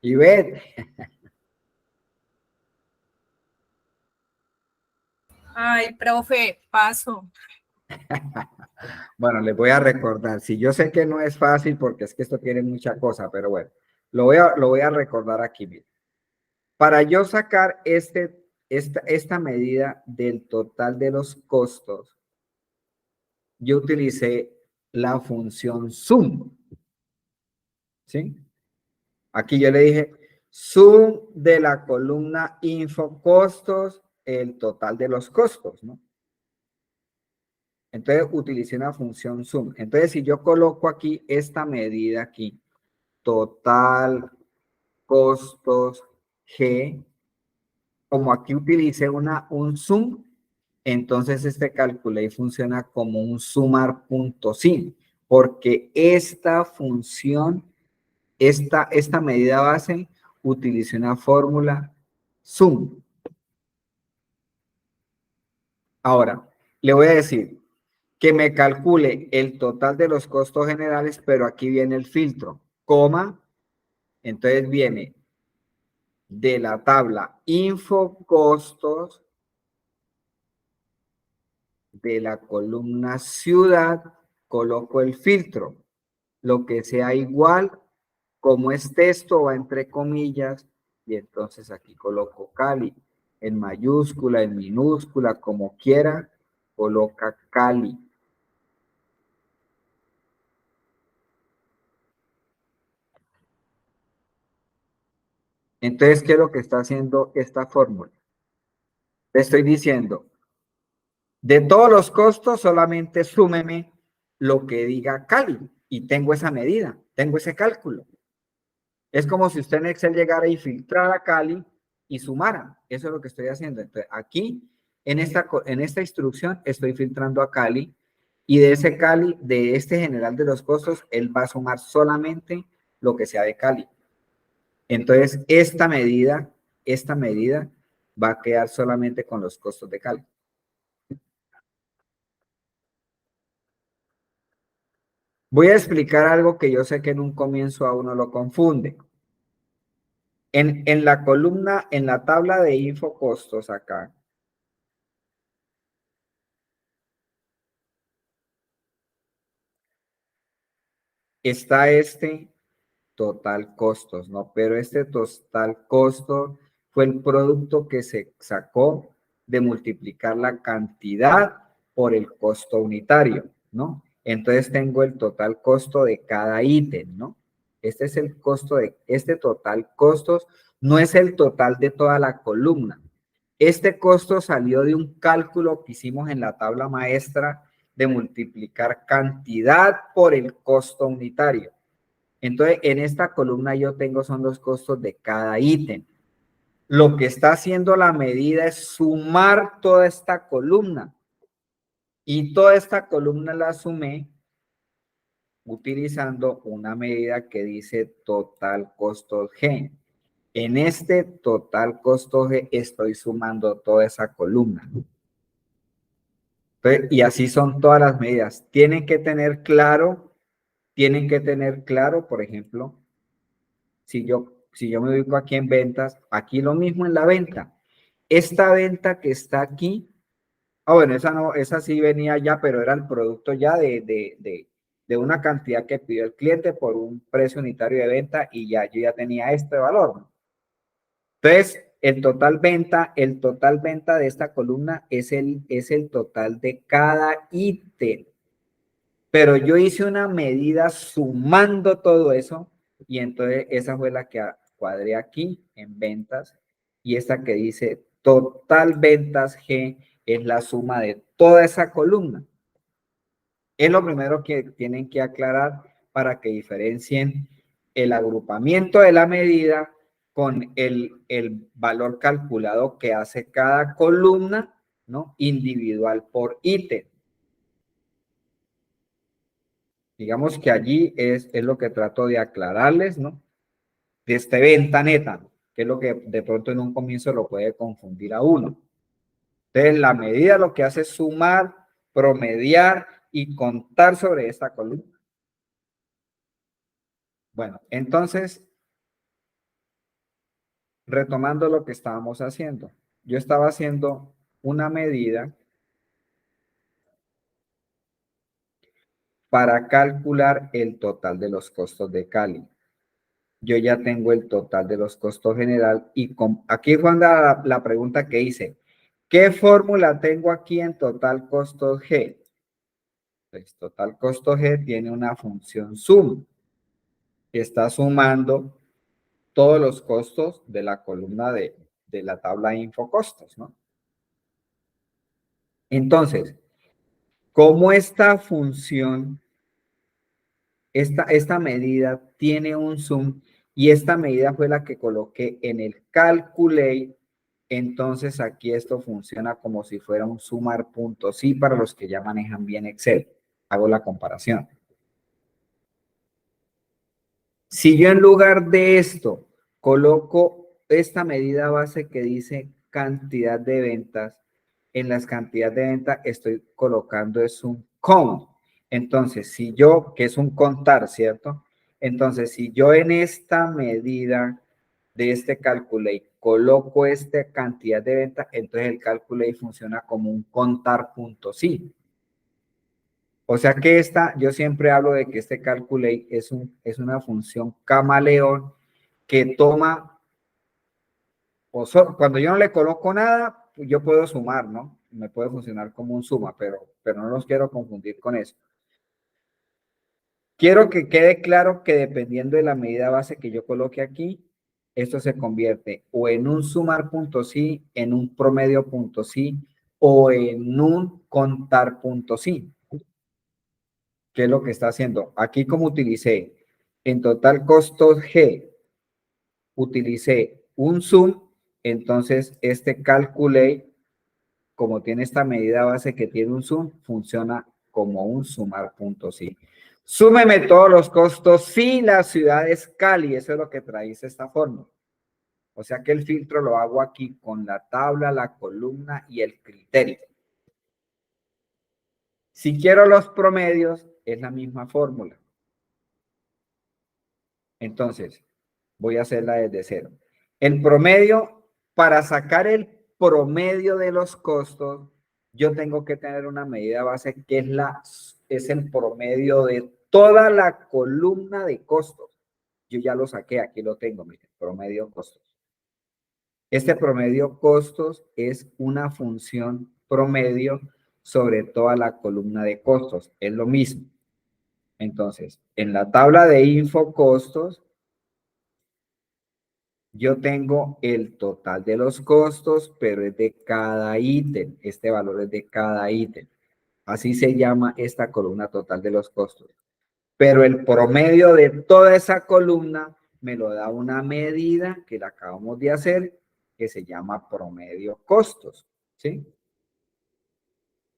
Ivette. Ay, profe, paso. Bueno, les voy a recordar. Si yo sé que no es fácil porque es que esto tiene mucha cosa, pero bueno, lo voy a recordar aquí. Miren. Para yo sacar esta medida del total de los costos, yo utilicé la función sum. ¿Sí? Aquí yo le dije sum de la columna info costos, el total de los costos, ¿no? Entonces utilicé una función sum. Entonces si yo coloco aquí esta medida aquí, total costos G, como aquí utilicé un sum, entonces este calculate funciona como un sumar.sim, porque esta función, esta medida base, utiliza una fórmula sum. Ahora, le voy a decir que me calcule el total de los costos generales, pero aquí viene el filtro, coma, entonces viene de la tabla info costos de la columna ciudad, coloco el filtro, lo que sea igual, como es texto va entre comillas, y entonces aquí coloco Cali, en mayúscula, en minúscula, como quiera, coloca Cali. Entonces, ¿qué es lo que está haciendo esta fórmula? Le estoy diciendo, de todos los costos, solamente súmeme lo que diga Cali, y tengo esa medida, tengo ese cálculo. Es como si usted en Excel llegara y filtrara Cali y sumara. Eso es lo que estoy haciendo. Entonces, aquí, en esta instrucción, estoy filtrando a Cali y de ese Cali, de este general de los costos, él va a sumar solamente lo que sea de Cali. Entonces, esta medida va a quedar solamente con los costos de Cali. Voy a explicar algo que yo sé que en un comienzo a uno lo confunde. En la columna, en la tabla de info costos acá, está este total costos, ¿no? Pero este total costo fue el producto que se sacó de multiplicar la cantidad por el costo unitario, ¿no? Entonces tengo el total costo de cada ítem, ¿no? Este es el costo de, este total costos no es el total de toda la columna. Este costo salió de un cálculo que hicimos en la tabla maestra de multiplicar cantidad por el costo unitario. Entonces, en esta columna yo tengo son los costos de cada ítem. Lo que está haciendo la medida es sumar toda esta columna. Y toda esta columna la sumé utilizando una medida que dice total costo G. En este total costo G estoy sumando toda esa columna. Entonces, y así son todas las medidas. Tienen que tener claro, por ejemplo, si yo me ubico aquí en ventas, aquí lo mismo en la venta. Esta venta que está aquí, bueno, esa no, esa sí venía ya, pero era el producto ya de una cantidad que pidió el cliente por un precio unitario de venta y ya yo ya tenía este valor, ¿no? Entonces, el total venta de esta columna es el total de cada ítem. Pero yo hice una medida sumando todo eso y entonces esa fue la que cuadré aquí en ventas y esta que dice total ventas G es la suma de toda esa columna. Es lo primero que tienen que aclarar para que diferencien el agrupamiento de la medida con el valor calculado que hace cada columna, ¿no? Individual por ítem. Digamos que allí es lo que trato de aclararles, ¿no? De este venta neta, ¿no? Que es lo que de pronto en un comienzo lo puede confundir a uno. Entonces, la medida lo que hace es sumar, promediar y contar sobre esta columna. Bueno, entonces, retomando lo que estábamos haciendo. Yo estaba haciendo una medida para calcular el total de los costos de Cali. Yo ya tengo el total de los costos general y aquí fue la pregunta que hice. ¿Qué fórmula tengo aquí en total costo G? Pues total costo G tiene una función sum que está sumando todos los costos de la columna de la tabla info costos, ¿no? Entonces, como esta función, esta medida tiene un sum y esta medida fue la que coloqué en el calculate, entonces aquí esto funciona como si fuera un sumar punto sí para los que ya manejan bien Excel. Hago la comparación. Si yo en lugar de esto coloco esta medida base que dice cantidad de ventas, en las cantidades de ventas estoy colocando es un count. Entonces, si yo, que es un contar, ¿cierto? Entonces, si yo en esta medida de este calculate coloco esta cantidad de ventas, entonces el calculate funciona como un contar punto sí. O sea que yo siempre hablo de que este calculate es una función camaleón que toma, cuando yo no le coloco nada, pues yo puedo sumar, ¿no? Me puede funcionar como un suma, pero no los quiero confundir con eso. Quiero que quede claro que dependiendo de la medida base que yo coloque aquí, esto se convierte o en un sumar punto sí, en un promedio punto sí, o en un contar punto sí. ¿Qué es lo que está haciendo? Aquí como utilicé en total costos G, utilicé un sum, entonces este calculate, como tiene esta medida base que tiene un sum, funciona como un sumar punto sí. Súmeme todos los costos si la ciudad es Cali, eso es lo que trae esta fórmula. O sea que el filtro lo hago aquí con la tabla, la columna y el criterio. Si quiero los promedios, es la misma fórmula. Entonces, voy a hacerla desde cero. El promedio, para sacar el promedio de los costos, yo tengo que tener una medida base que es el promedio de toda la columna de costos. Yo ya lo saqué, aquí lo tengo, miren, promedio costos. Este promedio costos es una función promedio sobre toda la columna de costos. Es lo mismo. Entonces, en la tabla de infocostos, yo tengo el total de los costos, pero es de cada ítem. Este valor es de cada ítem. Así se llama esta columna total de los costos. Pero el promedio de toda esa columna me lo da una medida que la acabamos de hacer, que se llama promedio costos, ¿sí?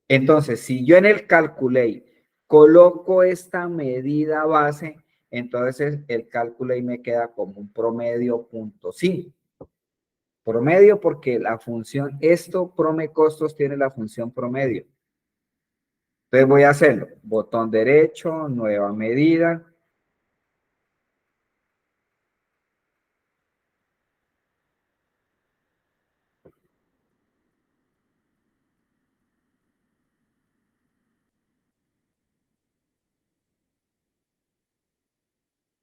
Entonces, si yo en el Calculate coloco esta medida base, entonces el Calculate me queda como un promedio punto sí. Promedio porque la función, esto, prome costos, tiene la función promedio. Entonces voy a hacerlo. Botón derecho, nueva medida.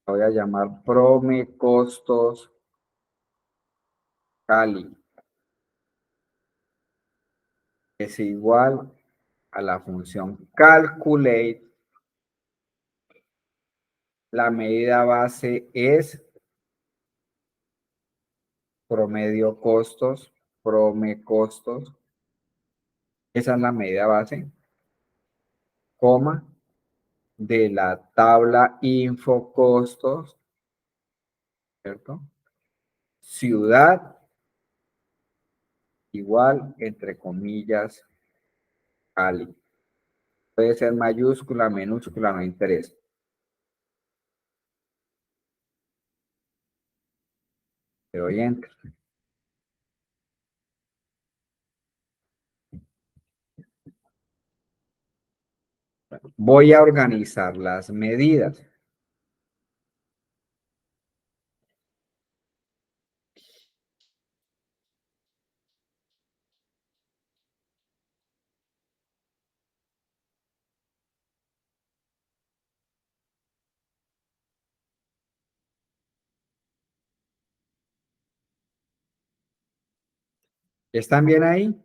Voy a llamar prome costos Cali. Es igual a la función calculate. La medida base es promedio costos, prome costos. Esa es la medida base, coma, de la tabla info costos, ¿cierto? Ciudad igual, entre comillas, Cali. Puede ser mayúscula, minúscula, no interesa. Le doy enter. Voy a organizar las medidas. ¿Están bien ahí?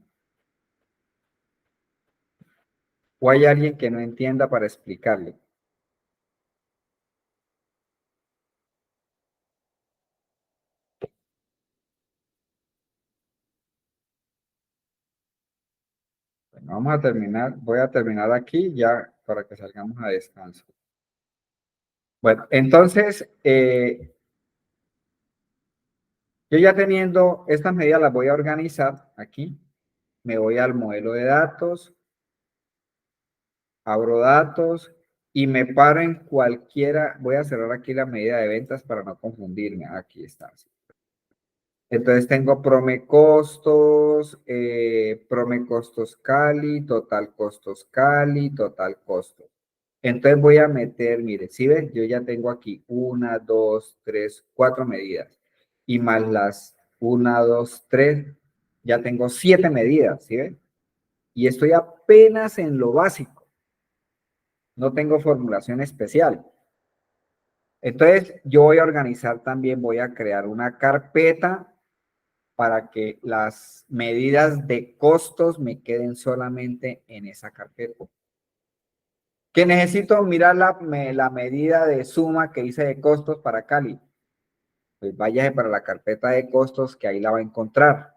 ¿O hay alguien que no entienda para explicarle? Bueno, vamos a terminar. Voy a terminar aquí ya para que salgamos a descanso. Bueno, entonces, yo ya teniendo estas medidas las voy a organizar aquí. Me voy al modelo de datos, abro datos y me paro en cualquiera. Voy a cerrar aquí la medida de ventas para no confundirme. Aquí está. Entonces tengo prome costos Cali, total costos Cali, total costos. Entonces voy a meter, mire, si ven, yo ya tengo aquí 1, 2, 3, 4 medidas. Y más las 1, 2, 3, ya tengo 7 medidas, ¿sí ven? Y estoy apenas en lo básico. No tengo formulación especial. Entonces yo voy a organizar también, voy a crear una carpeta para que las medidas de costos me queden solamente en esa carpeta. Que necesito mirar la medida de suma que hice de costos para Cali. Pues váyase para la carpeta de costos que ahí la va a encontrar.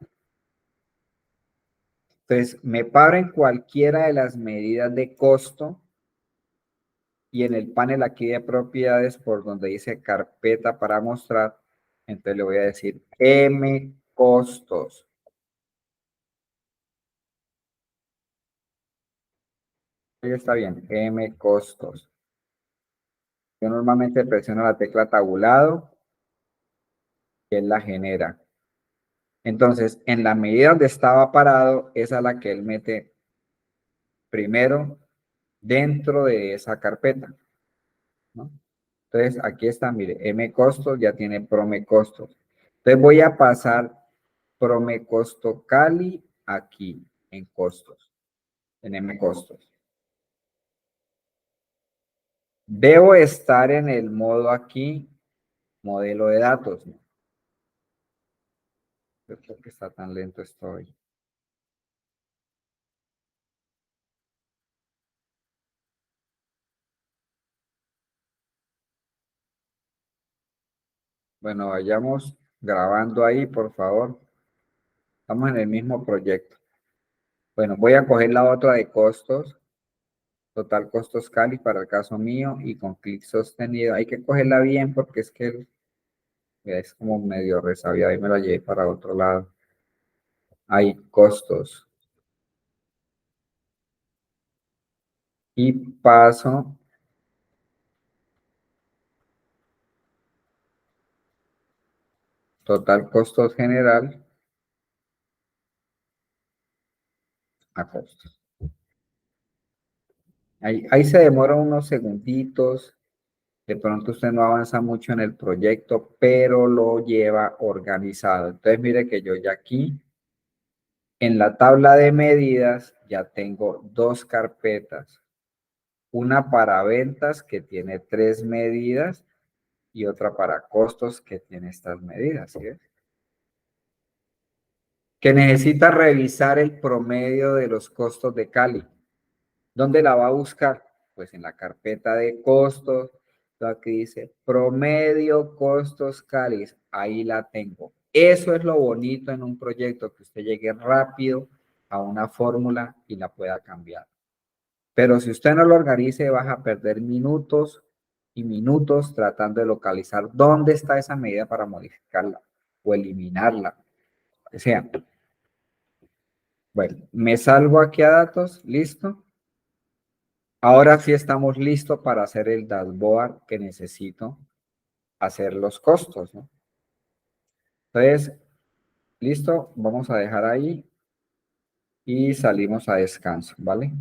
Entonces, me paro en cualquiera de las medidas de costo y en el panel aquí de propiedades por donde dice carpeta para mostrar, entonces le voy a decir M costos. Ahí está bien, M costos. Yo normalmente presiono la tecla tabulado, que él la genera. Entonces, en la medida donde estaba parado, esa es la que él mete primero dentro de esa carpeta, ¿no? Entonces, aquí está, mire, M costos ya tiene prome costos. Entonces, voy a pasar prome costo Cali aquí en costos, en M costos. Debo estar en el modo aquí, modelo de datos, ¿no? ¿Por qué está tan lento esto hoy? Bueno, vayamos grabando ahí, por favor. Estamos en el mismo proyecto. Bueno, voy a coger la otra de costos, total costos Cali para el caso mío y con clic sostenido. Hay que cogerla bien porque es que es como medio resabiada y me la llevé para otro lado. Hay costos. Y paso total costos general a costos. Ahí se demora unos segunditos. De pronto usted no avanza mucho en el proyecto, pero lo lleva organizado. Entonces, mire que yo ya aquí en la tabla de medidas ya tengo dos carpetas. Una para ventas que tiene 3 medidas y otra para costos que tiene estas medidas. ¿Sí ves? Que necesita revisar el promedio de los costos de Cali. ¿Dónde la va a buscar? Pues en la carpeta de costos. Aquí dice promedio costos Cali. Ahí la tengo. Eso es lo bonito en un proyecto, que usted llegue rápido a una fórmula y la pueda cambiar. Pero si usted no lo organice, vas a perder minutos y minutos tratando de localizar dónde está esa medida para modificarla o eliminarla. O sea, bueno, me salgo aquí a datos, listo. Ahora sí estamos listos para hacer el dashboard que necesito hacer los costos, ¿no? Entonces, listo, vamos a dejar ahí y salimos a descanso, ¿vale?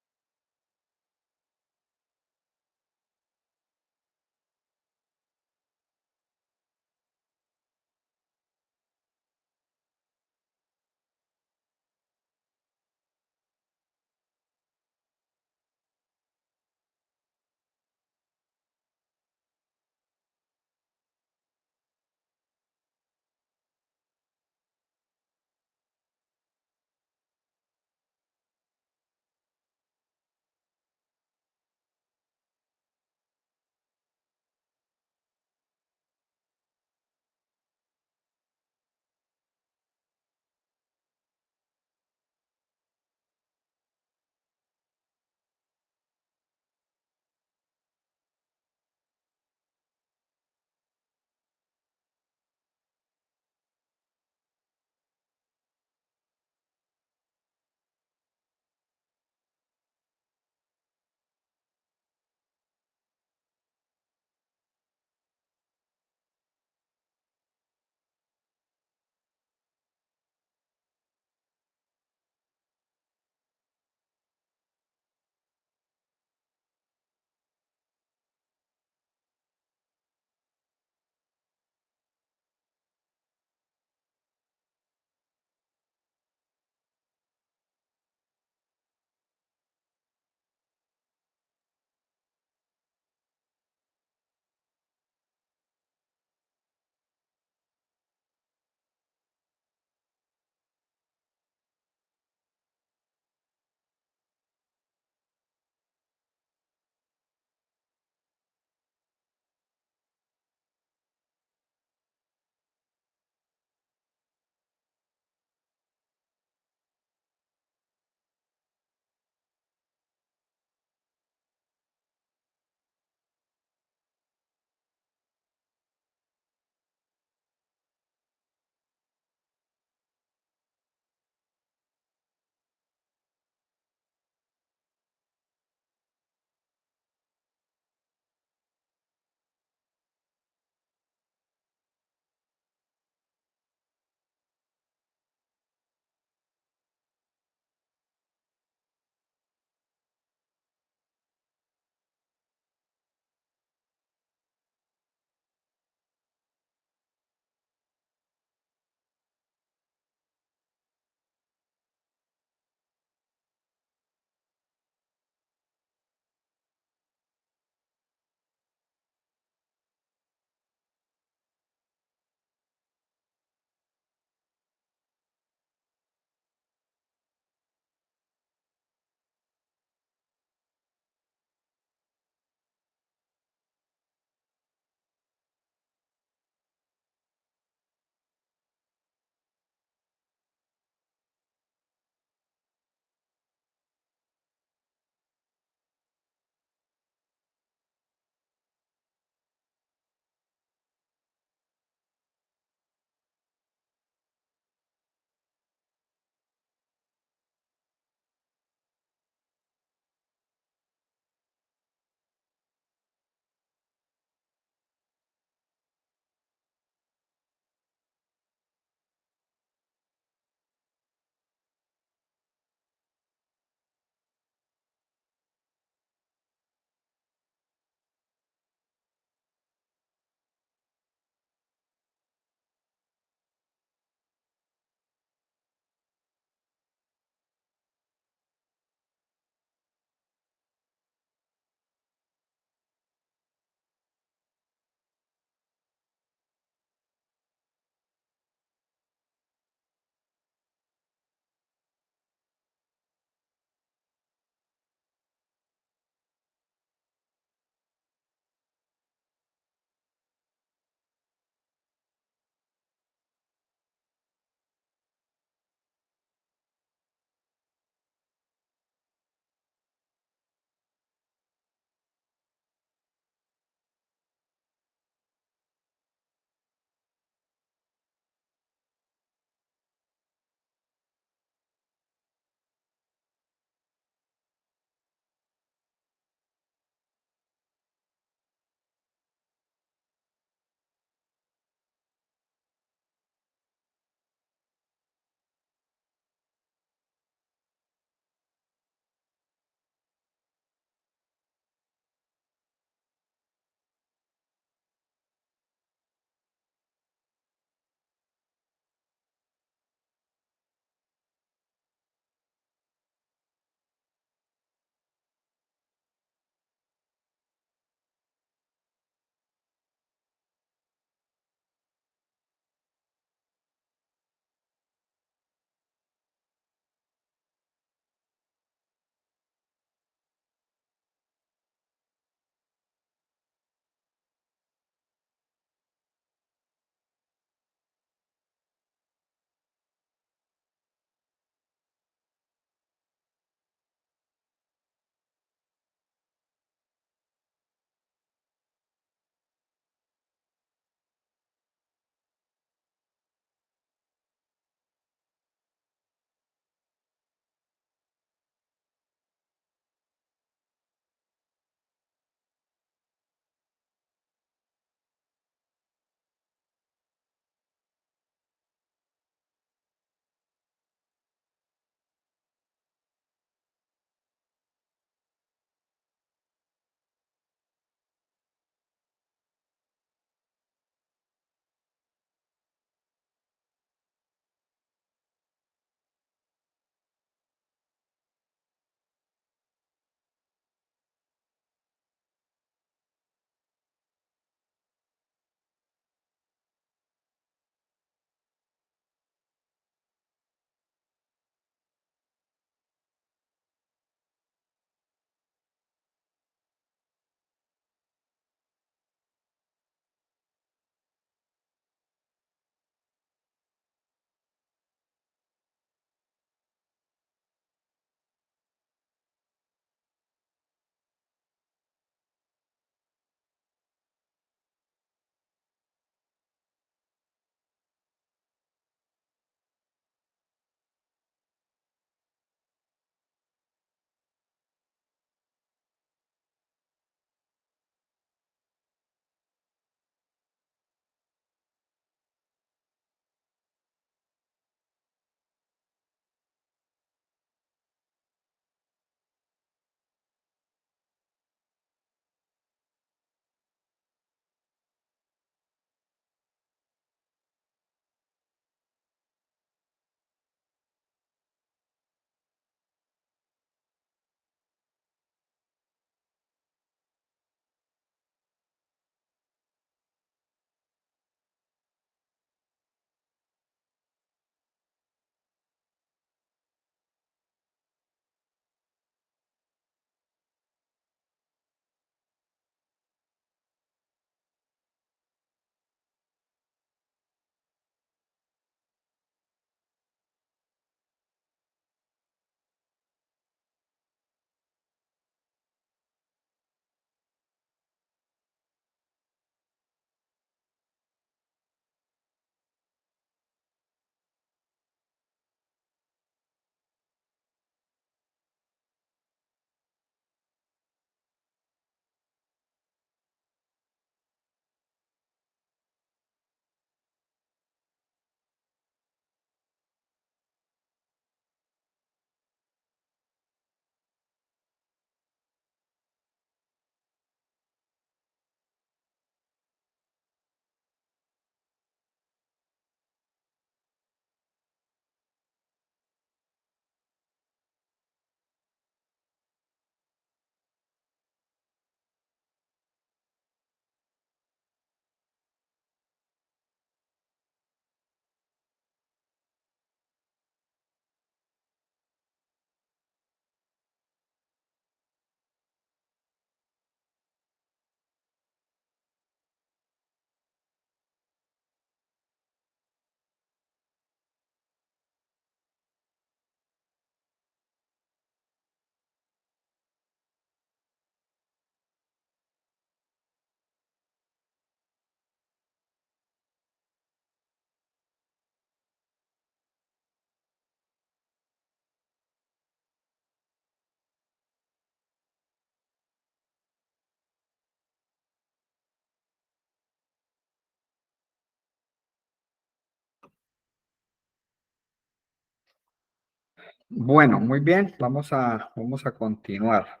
Bueno, muy bien, vamos a continuar.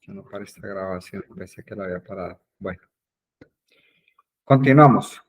No para esta grabación, pensé que la había parado. Bueno, continuamos.